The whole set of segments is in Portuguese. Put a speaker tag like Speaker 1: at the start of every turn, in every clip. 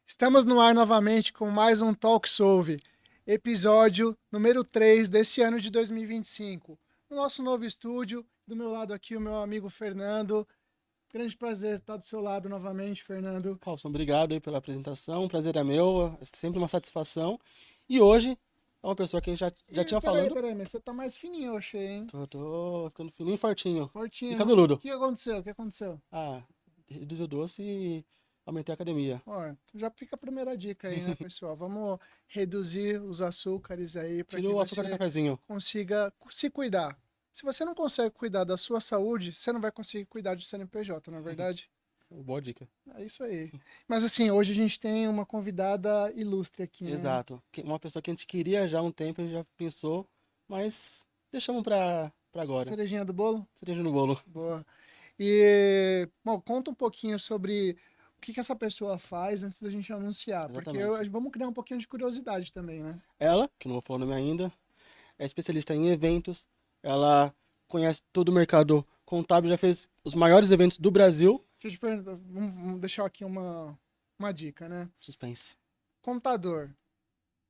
Speaker 1: Estamos no ar novamente com mais um Talk Solve, episódio número 3 desse ano de 2025. No nosso novo estúdio, do meu lado aqui o meu amigo Fernando. Grande prazer estar do seu lado novamente, Fernando.
Speaker 2: Robson, obrigado aí pela apresentação. O prazer é meu, é sempre uma satisfação. E hoje é uma pessoa que a gente já
Speaker 1: E
Speaker 2: tinha falando.
Speaker 1: peraí, mas você tá mais fininho, eu achei, hein?
Speaker 2: Tô ficando fininho e fortinho. E
Speaker 1: Fortinho. O
Speaker 2: cabeludo.
Speaker 1: que aconteceu? O que aconteceu?
Speaker 2: Ah, reduzi o doce e aumentei a academia.
Speaker 1: Ó, já fica a primeira dica aí, né, pessoal? Vamos reduzir os açúcares aí para que
Speaker 2: Tirou o açúcar do
Speaker 1: você
Speaker 2: cafezinho.
Speaker 1: consiga se cuidar. Se você não consegue cuidar da sua saúde, você não vai conseguir cuidar do CNPJ, não é verdade?
Speaker 2: Boa dica.
Speaker 1: É isso aí. Mas assim, hoje a gente tem uma convidada ilustre aqui, né?
Speaker 2: Exato. Uma pessoa que a gente queria já há um tempo, a gente já pensou, mas deixamos pra agora.
Speaker 1: Cerejinha do bolo?
Speaker 2: Cereja no bolo.
Speaker 1: Boa. E, bom, conta um pouquinho sobre o que que essa pessoa faz antes da gente anunciar, porque
Speaker 2: Exatamente.
Speaker 1: vamos criar um pouquinho de curiosidade também, né?
Speaker 2: Ela, que não vou falar o nome ainda, é especialista em eventos. Ela conhece todo o mercado contábil, já fez os maiores eventos do Brasil.
Speaker 1: Deixa eu te perguntar, vamos deixar aqui uma dica, né?
Speaker 2: Suspense.
Speaker 1: Contador.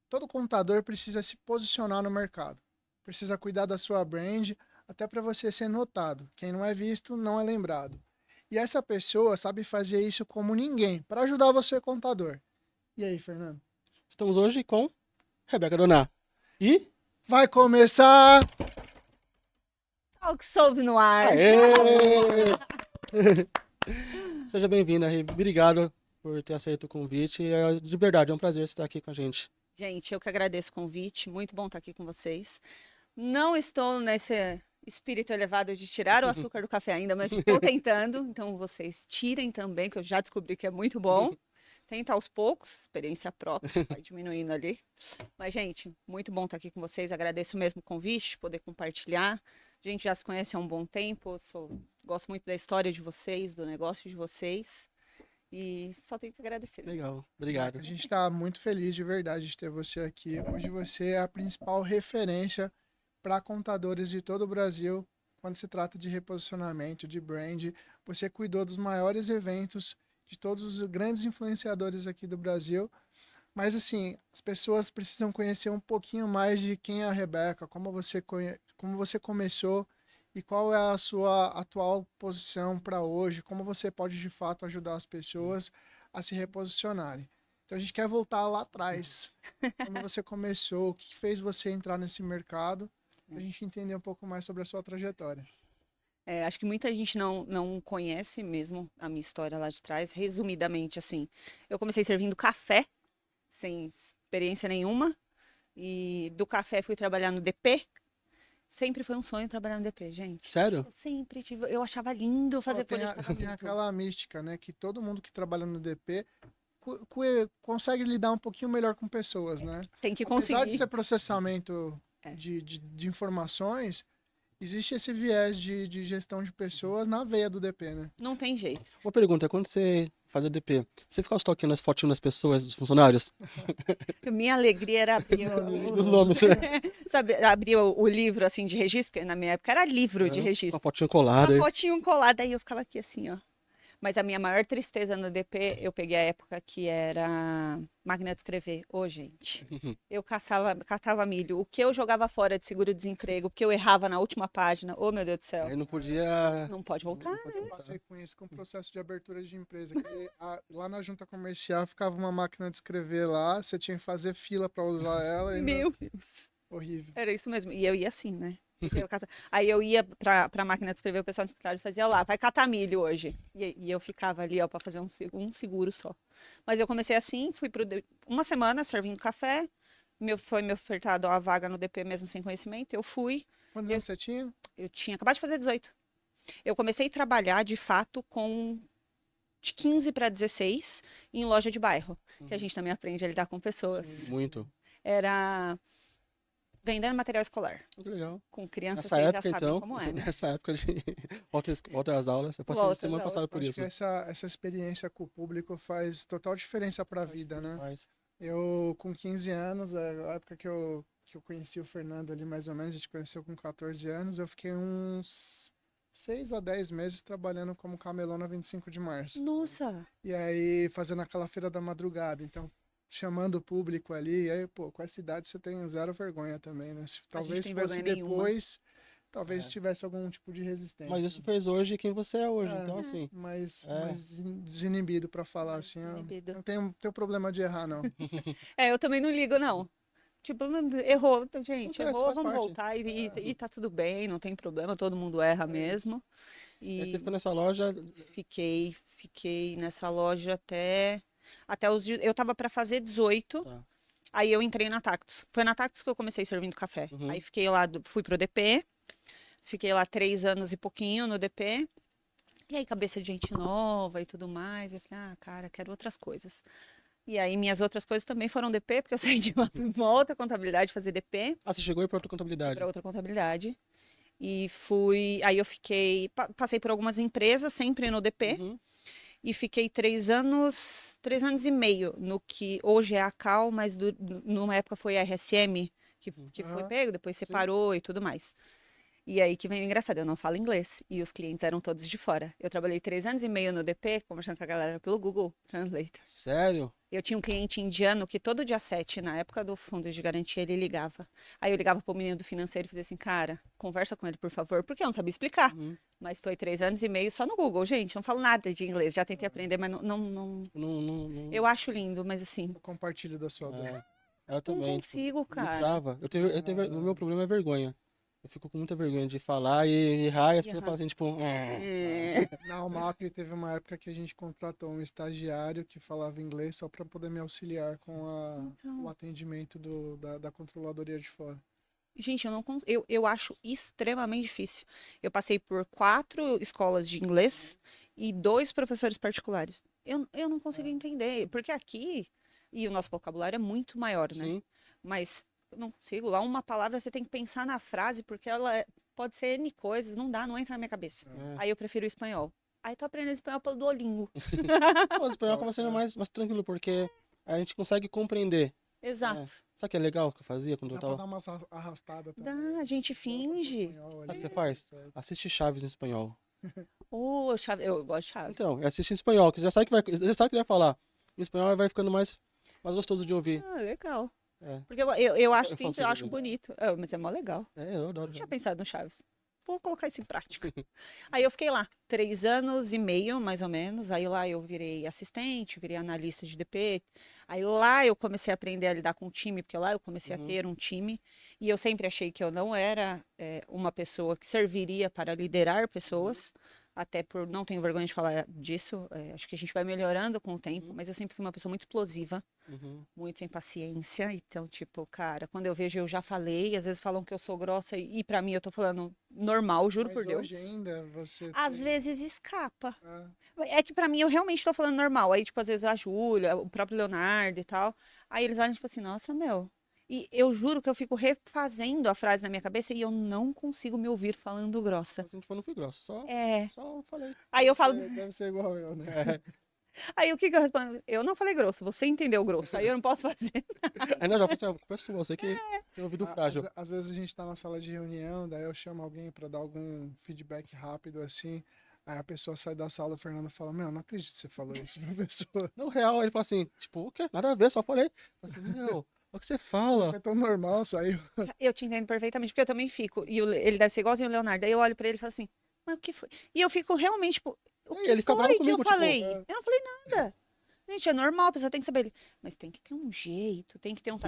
Speaker 1: Todo contador precisa se posicionar no mercado. Precisa cuidar da sua brand, até para você ser notado. Quem não é visto, não é lembrado. E essa pessoa sabe fazer isso como ninguém, para ajudar você, contador. E aí, Fernando?
Speaker 2: Estamos hoje com Rebeca Doná. E.
Speaker 1: Vai começar!
Speaker 3: Talk Solve no ar.
Speaker 2: Aê! Seja bem-vinda, Rê. Obrigado por ter aceito o convite. De verdade, é um prazer estar aqui com a gente.
Speaker 3: Gente, eu que agradeço o convite. Muito bom estar aqui com vocês. Não estou nesse espírito elevado de tirar o açúcar do café ainda, mas estou tentando. Então vocês tirem também, que eu já descobri que é muito bom. Tenta aos poucos, experiência própria, vai diminuindo ali. Mas, gente, muito bom estar aqui com vocês. Agradeço mesmo o convite, poder compartilhar. A gente já se conhece há um bom tempo. Gosto muito da história de vocês, do negócio de vocês. E só tenho que agradecer mesmo.
Speaker 2: Legal, obrigado.
Speaker 1: A gente está muito feliz de verdade de ter você aqui. Hoje você é a principal referência para contadores de todo o Brasil quando se trata de reposicionamento, de brand. Você cuidou dos maiores eventos de todos os grandes influenciadores aqui do Brasil. Mas assim, as pessoas precisam conhecer um pouquinho mais de quem é a Rebeca, como você começou e qual é a sua atual posição para hoje, como você pode de fato ajudar as pessoas a se reposicionarem. Então a gente quer voltar lá atrás, como você começou, o que fez você entrar nesse mercado, para a gente entender um pouco mais sobre a sua trajetória.
Speaker 3: Acho que muita gente não conhece mesmo a minha história lá de trás. Resumidamente, assim, eu comecei servindo café, sem experiência nenhuma. E do café fui trabalhar no DP. Sempre foi um sonho trabalhar no DP, gente.
Speaker 2: Sério?
Speaker 3: Eu sempre tive, eu achava lindo
Speaker 1: Ó,
Speaker 3: fazer folha de
Speaker 1: tem
Speaker 3: pagamento.
Speaker 1: aquela mística, né, que todo mundo que trabalha no DP consegue lidar um pouquinho melhor com pessoas, né?
Speaker 3: Tem que
Speaker 1: Apesar de
Speaker 3: conseguir.
Speaker 1: ser processamento
Speaker 3: É,
Speaker 1: de informações, existe esse viés de gestão de pessoas na veia do DP, né?
Speaker 3: não tem jeito.
Speaker 2: Uma pergunta, quando você fazia DP, você ficava stalkeando as fotinhas das pessoas, dos funcionários?
Speaker 3: Minha alegria era abrir
Speaker 2: Os nomes, né?
Speaker 3: sabe, abrir o livro assim de registro, porque na minha época era livro de
Speaker 2: Com a
Speaker 3: registro.
Speaker 2: fotinha
Speaker 3: Uma
Speaker 2: colada aí.
Speaker 3: fotinho colada, aí eu ficava aqui assim, ó. Mas a minha maior tristeza no DP, eu peguei a época que era máquina de escrever. Ô, gente, eu catava milho. O que eu jogava fora de seguro-desemprego, o que eu errava na última página, ô, meu Deus do céu.
Speaker 2: Aí não podia.
Speaker 3: Não pode voltar,
Speaker 2: Não pode
Speaker 3: né?
Speaker 1: Eu
Speaker 2: voltar.
Speaker 1: passei com isso com o processo de abertura de empresa. Lá na junta comercial ficava uma máquina de escrever lá, você tinha que fazer fila para usar ela, ainda
Speaker 3: Meu Deus.
Speaker 1: horrível.
Speaker 3: Era isso mesmo. E eu ia assim, né? Aí eu ia pra máquina de escrever, o pessoal do escritório fazia lá, vai catar milho hoje. E eu ficava ali, ó, pra fazer um seguro só. Mas eu comecei assim, uma semana servindo café, foi me ofertado a vaga no DP mesmo sem conhecimento, eu fui.
Speaker 1: Quantos
Speaker 3: Eu,
Speaker 1: anos você tinha?
Speaker 3: eu tinha acabado de fazer 18. Eu comecei a trabalhar, de fato, de 15 para 16 em loja de bairro, que a gente também aprende a lidar com pessoas.
Speaker 2: Muito.
Speaker 3: Era vendendo material escolar.
Speaker 2: Que legal.
Speaker 3: Com criança,
Speaker 2: Nessa
Speaker 3: vocês já
Speaker 2: época,
Speaker 3: sabem
Speaker 2: então,
Speaker 3: como é, né?
Speaker 2: nessa época de volta às aulas, eu passei
Speaker 3: Volta às
Speaker 2: semana
Speaker 3: aulas.
Speaker 2: passada por
Speaker 1: Acho que
Speaker 2: isso.
Speaker 1: essa experiência com o público faz total diferença para a vida, né?
Speaker 2: Mas,
Speaker 1: Eu, com 15 anos, a época que eu conheci o Fernando ali, mais ou menos, a gente conheceu com 14 anos, eu fiquei uns 6 a 10 meses trabalhando como camelô na 25 de março.
Speaker 3: Nossa,
Speaker 1: E aí fazendo aquela feira da madrugada. Então, chamando o público ali. E aí, pô, com essa idade você tem zero vergonha também, né? Se,
Speaker 3: a gente
Speaker 1: talvez
Speaker 3: tem
Speaker 1: fosse
Speaker 3: vergonha nenhuma.
Speaker 1: depois, talvez
Speaker 2: É.
Speaker 1: tivesse algum tipo de resistência.
Speaker 2: Mas isso fez hoje quem você é hoje.
Speaker 1: É.
Speaker 2: Então, assim,
Speaker 1: mais desinibido pra falar
Speaker 3: Mais
Speaker 1: assim.
Speaker 3: desinibido.
Speaker 1: Não tenho problema de errar, não.
Speaker 3: Eu também não ligo, não. Tipo, errou, gente,
Speaker 2: Acontece,
Speaker 3: errou,
Speaker 2: faz
Speaker 3: vamos
Speaker 2: parte.
Speaker 3: voltar e tá tudo bem, não tem problema, todo mundo erra mesmo.
Speaker 2: aí você
Speaker 3: E
Speaker 2: ficou nessa loja.
Speaker 3: fiquei nessa loja até eu tava para fazer 18.
Speaker 2: Tá.
Speaker 3: Aí eu entrei na Tactus. Foi na Tactus que eu comecei servindo café.
Speaker 2: Uhum.
Speaker 3: Aí fiquei lá, fui pro DP, fiquei lá 3 anos e pouquinho no DP. E aí, cabeça de gente nova e tudo mais. Eu falei, cara, quero outras coisas. E aí, minhas outras coisas também foram DP, porque eu saí de uma outra contabilidade fazer DP
Speaker 2: Ah, você chegou aí pra outra contabilidade.
Speaker 3: para outra contabilidade. E fui. Aí eu fiquei. Passei por algumas empresas, sempre no DP.
Speaker 2: Uhum.
Speaker 3: E fiquei 3 anos e meio no que hoje é a Cal, mas numa época foi a RSM, que foi
Speaker 1: Aham,
Speaker 3: pego, depois separou e tudo mais. E aí que vem o engraçado, eu não falo inglês e os clientes eram todos de fora. Eu trabalhei 3 anos e meio no DP, conversando com a galera pelo Google Translator.
Speaker 2: Sério?
Speaker 3: Eu tinha um cliente indiano que todo dia 7, na época do fundo de garantia, ele ligava. Aí eu ligava pro menino do financeiro e fazia assim, cara, conversa com ele, por favor, porque eu não sabia explicar.
Speaker 2: Uhum.
Speaker 3: Mas foi 3 anos e meio só no Google, gente. Não falo nada de inglês, já tentei aprender, mas
Speaker 2: Não.
Speaker 3: eu acho lindo, mas assim,
Speaker 1: Eu compartilho da sua dor.
Speaker 2: Eu
Speaker 3: não
Speaker 2: também. Tipo,
Speaker 3: consigo,
Speaker 2: me
Speaker 3: cara.
Speaker 2: trava. O meu problema é vergonha. Eu fico com muita vergonha de falar e errar e as
Speaker 3: E
Speaker 2: pessoas
Speaker 3: errar.
Speaker 2: falam assim, tipo.
Speaker 3: É.
Speaker 1: Na UMAP teve uma época que a gente contratou um estagiário que falava inglês só para poder me auxiliar com o
Speaker 3: Então,
Speaker 1: atendimento da controladoria de fora.
Speaker 3: gente, eu não eu acho extremamente difícil. Eu passei por 4 escolas de inglês e 2 professores particulares. Eu não consigo entender, porque aqui, e o nosso vocabulário é muito maior, né?
Speaker 2: Sim.
Speaker 3: Mas eu não consigo. Lá uma palavra você tem que pensar na frase, porque pode ser N coisas, não dá, não entra na minha cabeça.
Speaker 2: É.
Speaker 3: Aí eu prefiro o espanhol. Aí tô aprendendo espanhol pelo Duolingo.
Speaker 2: O espanhol acaba sendo mais tranquilo, porque a gente consegue compreender.
Speaker 3: Exato.
Speaker 2: Sabe o que é legal que eu fazia quando
Speaker 1: Dá
Speaker 2: eu
Speaker 1: pra
Speaker 2: tava.
Speaker 1: dar umas arrastadas
Speaker 3: Dá,
Speaker 1: também.
Speaker 3: a gente
Speaker 1: Volta pro
Speaker 3: finge.
Speaker 1: espanhol
Speaker 2: Sabe o
Speaker 1: ali,
Speaker 2: que você faz?
Speaker 1: certo.
Speaker 2: Assiste Chaves em espanhol.
Speaker 3: Eu gosto de Chaves.
Speaker 2: Então, assiste em espanhol, que você já sabe o que vai falar. Em espanhol vai ficando mais gostoso de ouvir.
Speaker 3: Legal.
Speaker 2: É.
Speaker 3: Porque eu acho
Speaker 2: Eu faço
Speaker 3: simples, eu acho
Speaker 2: às vezes.
Speaker 3: bonito. Mas é mó legal.
Speaker 2: Eu adoro.
Speaker 3: Não tinha pensado no Chaves. Vou colocar isso em prática. Aí eu fiquei lá, 3 anos e meio, mais ou menos. Aí lá eu virei assistente, virei analista de DP. Aí lá eu comecei a aprender a lidar com o time, porque lá eu comecei a
Speaker 2: Uhum.
Speaker 3: ter um time. E eu sempre achei que eu não era uma pessoa que serviria para liderar pessoas. Até por, não tenho vergonha de falar disso. Acho que a gente vai melhorando com o tempo. Mas eu sempre fui uma pessoa muito explosiva.
Speaker 2: Uhum.
Speaker 3: Muito sem paciência. Então, tipo, cara, quando eu vejo, eu já falei. Às vezes falam que eu sou grossa e pra mim eu tô falando normal, juro
Speaker 1: Mas
Speaker 3: por Deus.
Speaker 1: hoje ainda você
Speaker 3: Às
Speaker 1: tem-
Speaker 3: vezes escapa.
Speaker 1: Ah,
Speaker 3: É que pra mim eu realmente tô falando normal. Aí, tipo, às vezes a Júlia, o próprio Leonardo e tal. Aí eles olham, tipo assim, nossa, meu. E eu juro que eu fico refazendo a frase na minha cabeça e eu não consigo me ouvir falando grossa.
Speaker 2: Assim, tipo, eu não fui grosso,
Speaker 3: É.
Speaker 2: só falei.
Speaker 3: Aí eu falo.
Speaker 1: deve ser igual eu, né?
Speaker 3: Aí o que que eu respondo? Eu não falei grosso, você entendeu grosso. Aí eu não posso fazer.
Speaker 2: Aí não, já falei assim, a culpa é sua, você que tem ouvido frágil.
Speaker 1: Às vezes a gente tá na sala de reunião, daí eu chamo alguém pra dar algum feedback rápido assim. Aí a pessoa sai da sala, o Fernando fala: Meu, não acredito que você falou isso pra pessoa.
Speaker 2: No real, ele fala assim, tipo, o quê? Nada a ver, só falei. Eu falei assim, meu, o que você fala?
Speaker 1: Foi tão normal, saiu.
Speaker 3: Eu te entendo perfeitamente, porque eu também fico. E ele deve ser igualzinho o Leonardo. Aí eu olho pra ele e falo assim, mas o que foi? E eu fico realmente, tipo, o
Speaker 2: Aí
Speaker 3: que
Speaker 2: ele fica bravo
Speaker 3: foi que
Speaker 2: comigo,
Speaker 3: eu
Speaker 2: tipo,
Speaker 3: falei?
Speaker 1: é.
Speaker 3: Eu não falei nada. Gente, é normal, a pessoa tem que saber. Mas tem que ter um jeito, tem que ter um.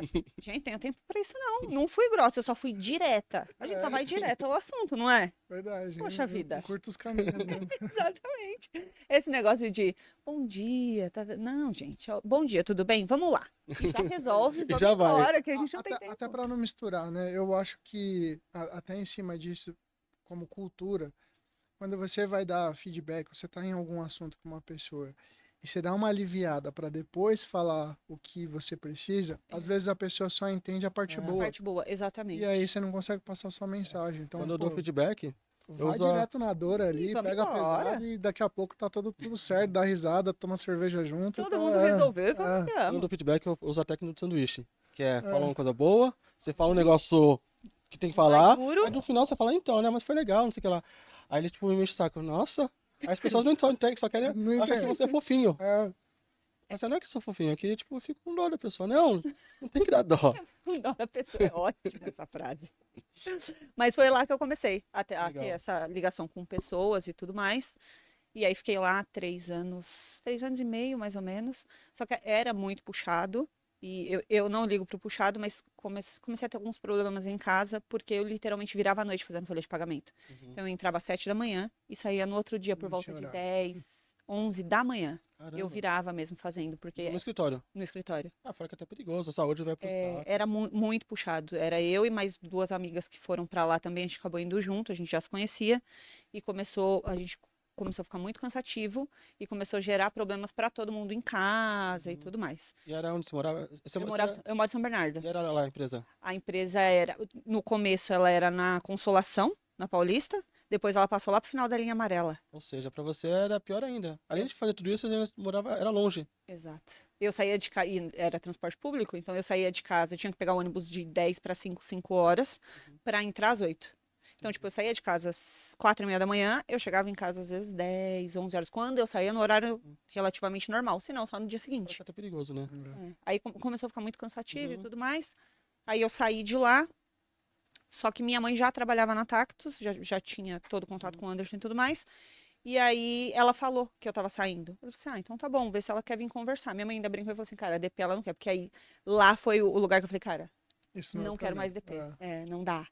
Speaker 3: Gente, tenho tempo pra isso, não. Não fui grossa, eu só fui direta. A gente só vai direto ao assunto, não é?
Speaker 1: Verdade.
Speaker 3: Poxa
Speaker 1: em
Speaker 3: vida.
Speaker 1: curtos caminhos, né?
Speaker 3: Exatamente. Esse negócio de bom dia, não, gente, ó, bom dia, tudo bem? Vamos lá. E já resolve, vamos
Speaker 2: já vai.
Speaker 3: embora, que a gente não tem
Speaker 1: Até,
Speaker 3: tempo.
Speaker 1: até para não misturar, né? Eu acho que até em cima disso, como cultura, quando você vai dar feedback, você está em algum assunto com uma pessoa e você dá uma aliviada para depois falar o que você precisa, às vezes a pessoa só entende a parte
Speaker 3: A
Speaker 1: boa.
Speaker 3: parte boa, exatamente.
Speaker 1: E aí você não consegue passar sua mensagem. Então,
Speaker 2: Quando eu dou
Speaker 1: pô,
Speaker 2: feedback, eu
Speaker 1: vai
Speaker 2: uso a...
Speaker 1: direto na dor ali,
Speaker 3: vamos
Speaker 1: pega
Speaker 3: embora.
Speaker 1: pesado e daqui a pouco tá tudo certo, dá risada, toma cerveja junto.
Speaker 3: Todo
Speaker 1: tá,
Speaker 3: mundo resolveu, vamos
Speaker 1: é.
Speaker 3: que
Speaker 2: Quando eu
Speaker 3: vamos.
Speaker 2: dou feedback, eu uso a técnica do sanduíche. Que é, fala uma coisa boa, você fala um negócio que tem que falar,
Speaker 3: Mas juro.
Speaker 2: aí no final você fala, então, né, mas foi legal, não sei o que lá. Aí ele, tipo, me enche o saco. Nossa, aí as pessoas não entendem, só querem
Speaker 1: Não
Speaker 2: achar que
Speaker 1: entende.
Speaker 2: você é fofinho.
Speaker 1: É,
Speaker 2: Mas não é que eu sou fofinho, aqui, tipo, eu fico com dó da pessoa. Não, não tem que dar dó.
Speaker 3: O dó da pessoa é ótima essa frase. Mas foi lá que eu comecei a ter
Speaker 2: Legal.
Speaker 3: essa ligação com pessoas e tudo mais. E aí fiquei lá 3 anos e meio, mais ou menos. Só que era muito puxado. E eu não ligo pro puxado, mas comecei a ter alguns problemas em casa, porque eu literalmente virava à noite fazendo folha de pagamento.
Speaker 2: Uhum.
Speaker 3: Então eu entrava às 7 da manhã e saía no outro dia por
Speaker 1: Não
Speaker 3: volta
Speaker 1: tinha
Speaker 3: de
Speaker 1: horário.
Speaker 3: 10, 11 da manhã. Eu
Speaker 2: Caramba.
Speaker 3: virava mesmo fazendo,
Speaker 2: No
Speaker 3: porque
Speaker 2: escritório.
Speaker 3: no escritório.
Speaker 2: Ah, fora que é até perigoso, a saúde vai pro saco.
Speaker 3: Era muito puxado. Era eu e mais duas amigas que foram pra lá também. A gente acabou indo junto, a gente já se conhecia. E a gente começou a ficar muito cansativo e começou a gerar problemas pra todo mundo em casa e
Speaker 2: Uhum.
Speaker 3: tudo mais.
Speaker 2: E era onde você morava?
Speaker 3: Eu moro em São Bernardo.
Speaker 2: E era lá a empresa?
Speaker 3: A empresa era, no começo ela era na Consolação, na Paulista. Depois ela passou lá pro final da linha amarela.
Speaker 2: Ou seja, pra você era pior ainda. Além
Speaker 3: Eu-
Speaker 2: de fazer tudo isso, você ainda morava, era longe.
Speaker 3: Exato. Eu saía de casa, era transporte público, então eu saía de casa, eu tinha que pegar o ônibus de 10 para 5 horas, para entrar às 8. Então, tipo, eu saía de casa às 4:30 da manhã, eu chegava em casa às vezes 10, 11 horas, quando eu saía no horário relativamente normal, senão só no dia
Speaker 2: Fora que é
Speaker 3: seguinte.
Speaker 2: até perigoso, né?
Speaker 1: é.
Speaker 3: Aí começou a ficar muito cansativo e
Speaker 2: Uhum.
Speaker 3: tudo mais. Aí eu saí de lá, só que minha mãe já trabalhava na Tactus, já tinha todo o contato com o Anderson e tudo mais. E aí ela falou que eu tava saindo. Eu falei assim, ah, então tá bom, vê se ela quer vir conversar. Minha mãe ainda brincou e falou assim, cara, a DP ela não quer, porque aí lá foi o lugar que eu falei, cara,
Speaker 1: Isso não é o
Speaker 3: não quero mais
Speaker 1: problema.
Speaker 3: DP.
Speaker 1: É.
Speaker 3: Não dá.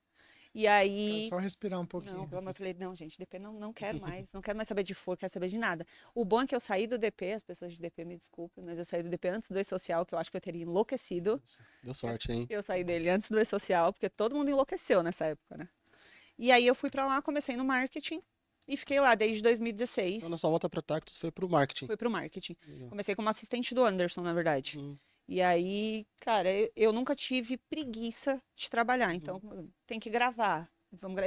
Speaker 3: E
Speaker 1: Quero
Speaker 3: aí,
Speaker 1: só respirar um
Speaker 3: não,
Speaker 1: pouquinho.
Speaker 3: pelo amor, eu falei, não, gente, DP não quero mais, não quero mais saber de for, quero saber de nada. O bom é que eu saí do DP, as pessoas de DP me desculpem, mas eu saí do DP antes do E-Social, que eu acho que eu teria enlouquecido.
Speaker 2: Deu sorte, hein?
Speaker 3: Eu saí dele antes do E-Social, porque todo mundo enlouqueceu nessa época, né? E aí eu fui pra lá, comecei no marketing e fiquei lá desde
Speaker 2: Então,
Speaker 3: 2016.
Speaker 2: na sua volta pra Tactus foi pro marketing.
Speaker 3: Fui pro marketing.
Speaker 2: Legal.
Speaker 3: Comecei como assistente do Anderson, na verdade.
Speaker 2: Uhum.
Speaker 3: E aí, cara, eu nunca tive preguiça de trabalhar, então tem que gravar.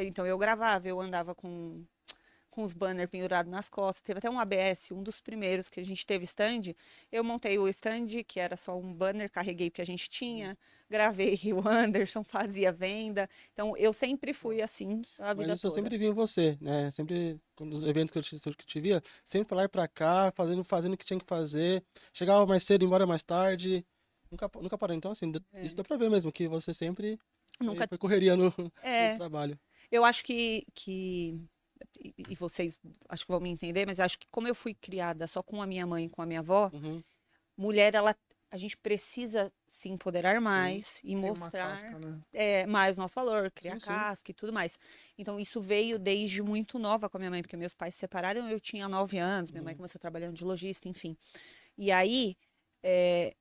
Speaker 3: Então eu gravava, eu andava com os banners pendurados nas costas. Teve até um ABS, um dos primeiros que a gente teve stand. Eu montei o stand, que era só um banner, carreguei o que a gente tinha, gravei o Anderson, fazia venda. Então eu sempre fui assim a
Speaker 2: Mas
Speaker 3: vida
Speaker 2: isso eu
Speaker 3: toda.
Speaker 2: sempre vi em você, né? Sempre, quando os eventos que eu te via, sempre pra lá e pra cá, fazendo o que tinha que fazer. Chegava mais cedo, embora mais tarde. Nunca parou. Então, assim, isso dá pra ver mesmo, que você sempre
Speaker 3: Nunca.
Speaker 2: foi correria no
Speaker 3: É,
Speaker 2: trabalho.
Speaker 3: eu acho que e vocês acho que vão me entender, mas acho que como eu fui criada só com a minha mãe e com a minha avó,
Speaker 2: Uhum.
Speaker 3: mulher, a gente precisa se empoderar mais e
Speaker 1: Cria uma
Speaker 3: mostrar
Speaker 1: casca, né?
Speaker 3: mais nosso valor, criar
Speaker 2: Sim, sim.
Speaker 3: casca e tudo mais. Então, isso veio desde muito nova com a minha mãe, porque meus pais se separaram, eu tinha 9 anos, minha mãe começou trabalhando de lojista, enfim. E aí,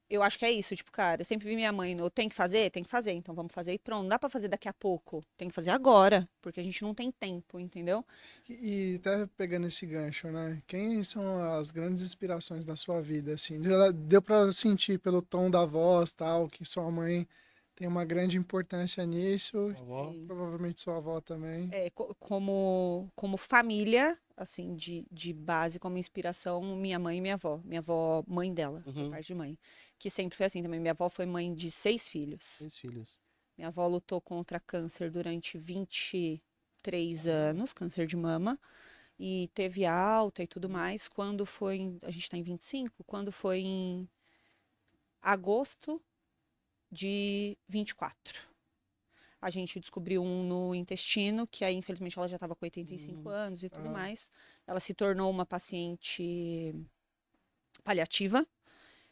Speaker 3: eu acho que é isso, tipo, cara, eu sempre vi minha mãe no tem que fazer, então vamos fazer e pronto. Não dá pra fazer daqui a pouco, tem que fazer agora, porque a gente não tem tempo, entendeu?
Speaker 1: E até pegando esse gancho, né? Quem são as grandes inspirações da sua vida, assim? Já deu pra sentir pelo tom da voz, tal, que sua mãe tem uma grande importância nisso,
Speaker 2: Sua avó.
Speaker 3: Sim.
Speaker 1: provavelmente sua avó também.
Speaker 3: Como família, assim, de base, como inspiração, minha mãe e minha avó. Minha avó, mãe dela, por
Speaker 2: Uhum.
Speaker 3: parte de mãe. Que sempre foi assim também. Minha avó foi mãe de 6 filhos.
Speaker 2: 6 filhos.
Speaker 3: Minha avó lutou contra câncer durante 23 anos, câncer de mama. E teve alta e tudo mais. Quando foi, a gente tá em 25, quando foi em agosto de 24. A gente descobriu um no intestino, que aí, infelizmente, ela já estava com 85 anos e tudo
Speaker 1: Ah.
Speaker 3: mais. Ela se tornou uma paciente paliativa,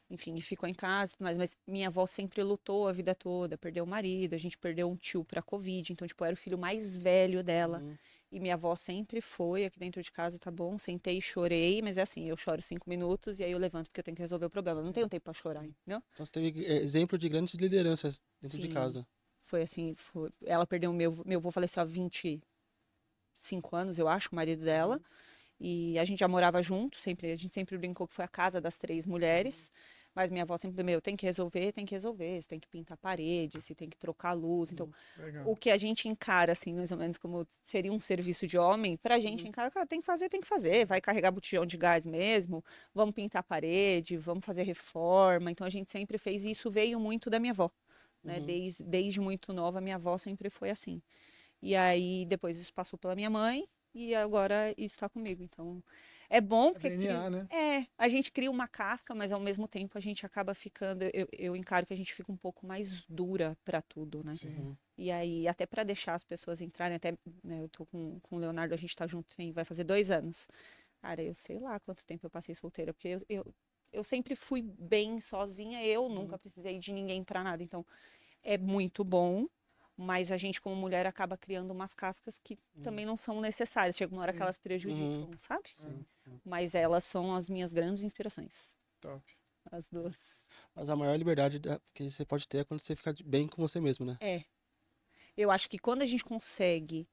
Speaker 3: enfim, e ficou em casa, e tudo mais, mas minha avó sempre lutou a vida toda, perdeu o marido, a gente perdeu um tio para Covid, então, tipo, eu era o filho mais velho dela.
Speaker 2: Uhum.
Speaker 3: E minha avó sempre foi aqui dentro de casa, tá bom, sentei e chorei, mas é assim, eu choro 5 minutos e aí eu levanto porque eu tenho que resolver o problema. Eu não tenho tempo para chorar, entendeu?
Speaker 2: Então você teve exemplo de grandes lideranças dentro de
Speaker 3: Sim.
Speaker 2: casa.
Speaker 3: Foi assim, ela perdeu meu avô faleceu há 25 anos, eu acho, o marido dela. E a gente já morava junto, a gente sempre brincou que foi a casa das 3 mulheres. Mas minha avó sempre, tem que resolver, você tem que pintar a parede, você tem que trocar a luz. Então,
Speaker 1: Legal.
Speaker 3: o que a gente encara, assim, mais ou menos como seria um serviço de homem, pra gente encara, cara, tem que fazer, vai carregar botijão de gás mesmo, vamos pintar a parede, vamos fazer reforma. Então, a gente sempre fez, e isso veio muito da minha avó, né? Desde muito nova, minha avó sempre foi assim. E aí, depois isso passou pela minha mãe, e agora isso tá comigo. Então, é bom porque
Speaker 1: DNA, né?
Speaker 3: a gente cria uma casca, mas ao mesmo tempo a gente acaba ficando, eu encaro que a gente fica um pouco mais dura para tudo, né?
Speaker 1: Sim.
Speaker 2: Uhum.
Speaker 3: E aí, até para deixar as pessoas entrarem, até, né, eu tô com o Leonardo, a gente tá junto, vai fazer 2 anos. Cara, eu sei lá quanto tempo eu passei solteira, porque eu sempre fui bem sozinha, eu nunca precisei de ninguém para nada. Então, é muito bom, mas a gente, como mulher, acaba criando umas cascas que também não são necessárias. Chega uma hora que
Speaker 1: Sim.
Speaker 3: elas prejudicam, sabe?
Speaker 2: Sim.
Speaker 3: Mas elas são as minhas grandes inspirações.
Speaker 1: Top.
Speaker 3: As duas.
Speaker 2: Mas a maior liberdade que você pode ter é quando você fica bem com você mesmo, né?
Speaker 3: É. Eu acho que quando a gente consegue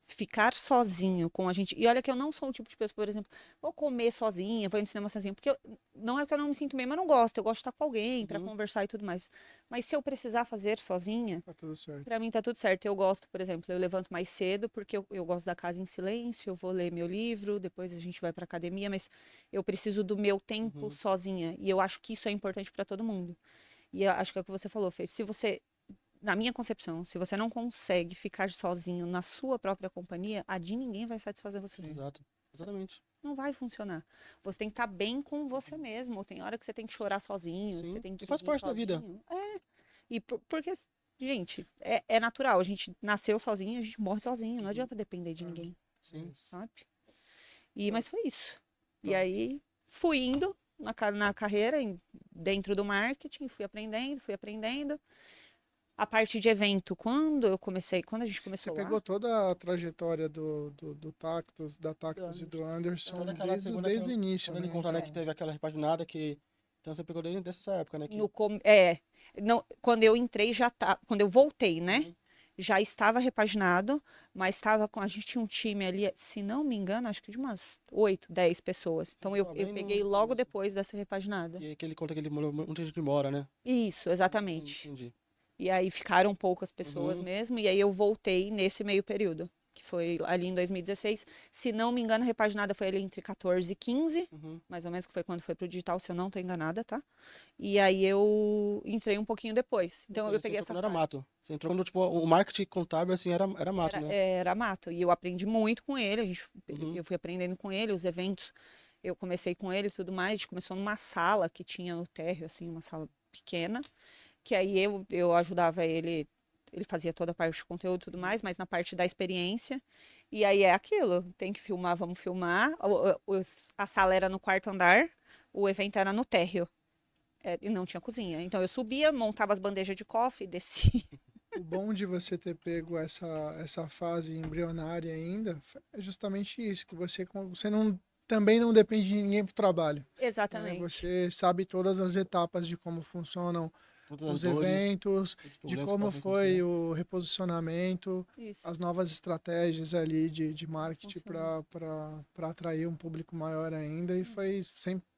Speaker 3: ficar sozinho com a gente. E olha que eu não sou o tipo de pessoa, por exemplo, vou comer sozinha, vou ir no cinema sozinha, porque não é que eu não me sinto bem, mas eu não gosto. Eu gosto de estar com alguém para
Speaker 2: Uhum.
Speaker 3: conversar e tudo mais. Mas se eu precisar fazer sozinha,
Speaker 1: Tá tudo certo.
Speaker 3: pra mim tá tudo certo. Eu gosto, por exemplo, eu levanto mais cedo porque eu gosto da casa em silêncio, eu vou ler meu livro, depois a gente vai pra academia, mas eu preciso do meu tempo
Speaker 2: Uhum.
Speaker 3: sozinha. E eu acho que isso é importante pra todo mundo. E eu acho que é o que você falou, Fê. Se você, na minha concepção, se você não consegue ficar sozinho na sua própria companhia, a de ninguém vai satisfazer você.
Speaker 2: Exato. Exatamente.
Speaker 3: Não vai funcionar. Você tem que estar bem com você mesmo. Tem hora que você tem que chorar sozinho, você
Speaker 2: Sim.
Speaker 3: tem que
Speaker 2: E faz
Speaker 3: rir
Speaker 2: parte da vida.
Speaker 3: sozinho. E porque, gente, é natural. A gente nasceu sozinho, a gente morre sozinho. Não adianta depender de ninguém,
Speaker 2: Sim.
Speaker 3: sabe? Mas foi isso. E
Speaker 1: Tá.
Speaker 3: aí fui indo na carreira, dentro do marketing, fui aprendendo. A parte de evento, quando a gente
Speaker 1: Você
Speaker 3: começou lá,
Speaker 1: pegou toda a trajetória do Tactus, da
Speaker 3: do
Speaker 1: Tactus e do
Speaker 3: Anderson.
Speaker 2: Toda
Speaker 1: Anderson
Speaker 2: aquela segunda,
Speaker 1: desde o início,
Speaker 2: quando ele
Speaker 1: né?
Speaker 2: contar, né, que
Speaker 1: Então,
Speaker 2: teve aquela repaginada que... Então você pegou desde essa época, né? Que...
Speaker 3: não, quando eu entrei já tá, quando eu voltei, né?
Speaker 2: Uhum.
Speaker 3: Já estava repaginado, mas estava com a gente tinha um time ali, se não me engano, acho que de umas 8, 10 pessoas. Então eu
Speaker 2: Tava bem
Speaker 3: peguei
Speaker 2: no
Speaker 3: logo
Speaker 2: começo.
Speaker 3: depois dessa repaginada.
Speaker 2: Que ele conta que ele morou muita gente embora, né?
Speaker 3: Isso, exatamente.
Speaker 2: Entendi.
Speaker 3: E aí ficaram poucas pessoas
Speaker 2: Uhum.
Speaker 3: mesmo, e aí eu voltei nesse meio período, que foi ali em 2016. Se não me engano, a repaginada foi ali entre 14 e 15,
Speaker 2: Uhum.
Speaker 3: mais ou menos, que foi quando foi pro digital, se eu não tô enganada, tá? E aí eu entrei um pouquinho depois.
Speaker 2: Ou
Speaker 3: Então
Speaker 2: seja,
Speaker 3: eu
Speaker 2: você
Speaker 3: peguei
Speaker 2: entrou
Speaker 3: essa
Speaker 2: quando era
Speaker 3: fase.
Speaker 2: mato. Você entrou quando, tipo, o marketing contábil, assim, era mato, né?
Speaker 3: Era mato. E eu aprendi muito com ele.
Speaker 2: Uhum.
Speaker 3: Eu fui aprendendo com ele, os eventos. Eu comecei com ele e tudo mais. A gente começou numa sala que tinha no térreo, assim, uma sala pequena. Que aí eu ajudava ele. Ele fazia toda a parte de conteúdo e tudo mais, mas na parte da experiência. E aí é aquilo: tem que filmar, vamos filmar. A sala era no quarto andar, o evento era no térreo. E não tinha cozinha. Então eu subia, montava as bandejas de coffee, descia.
Speaker 1: o bom de você ter pego essa fase embrionária ainda é justamente isso, que você não, também não depende de ninguém para o trabalho. Né?
Speaker 3: Exatamente.
Speaker 1: Você sabe todas as etapas de como funcionam
Speaker 2: Todas as
Speaker 1: os
Speaker 2: dores,
Speaker 1: eventos,
Speaker 2: todos os
Speaker 1: de
Speaker 2: problemas que
Speaker 1: como
Speaker 2: podem
Speaker 1: foi
Speaker 2: acontecer.
Speaker 1: o reposicionamento,
Speaker 3: Isso.
Speaker 1: as novas estratégias ali de marketing
Speaker 3: Funciona.
Speaker 1: para atrair um público maior ainda, e foi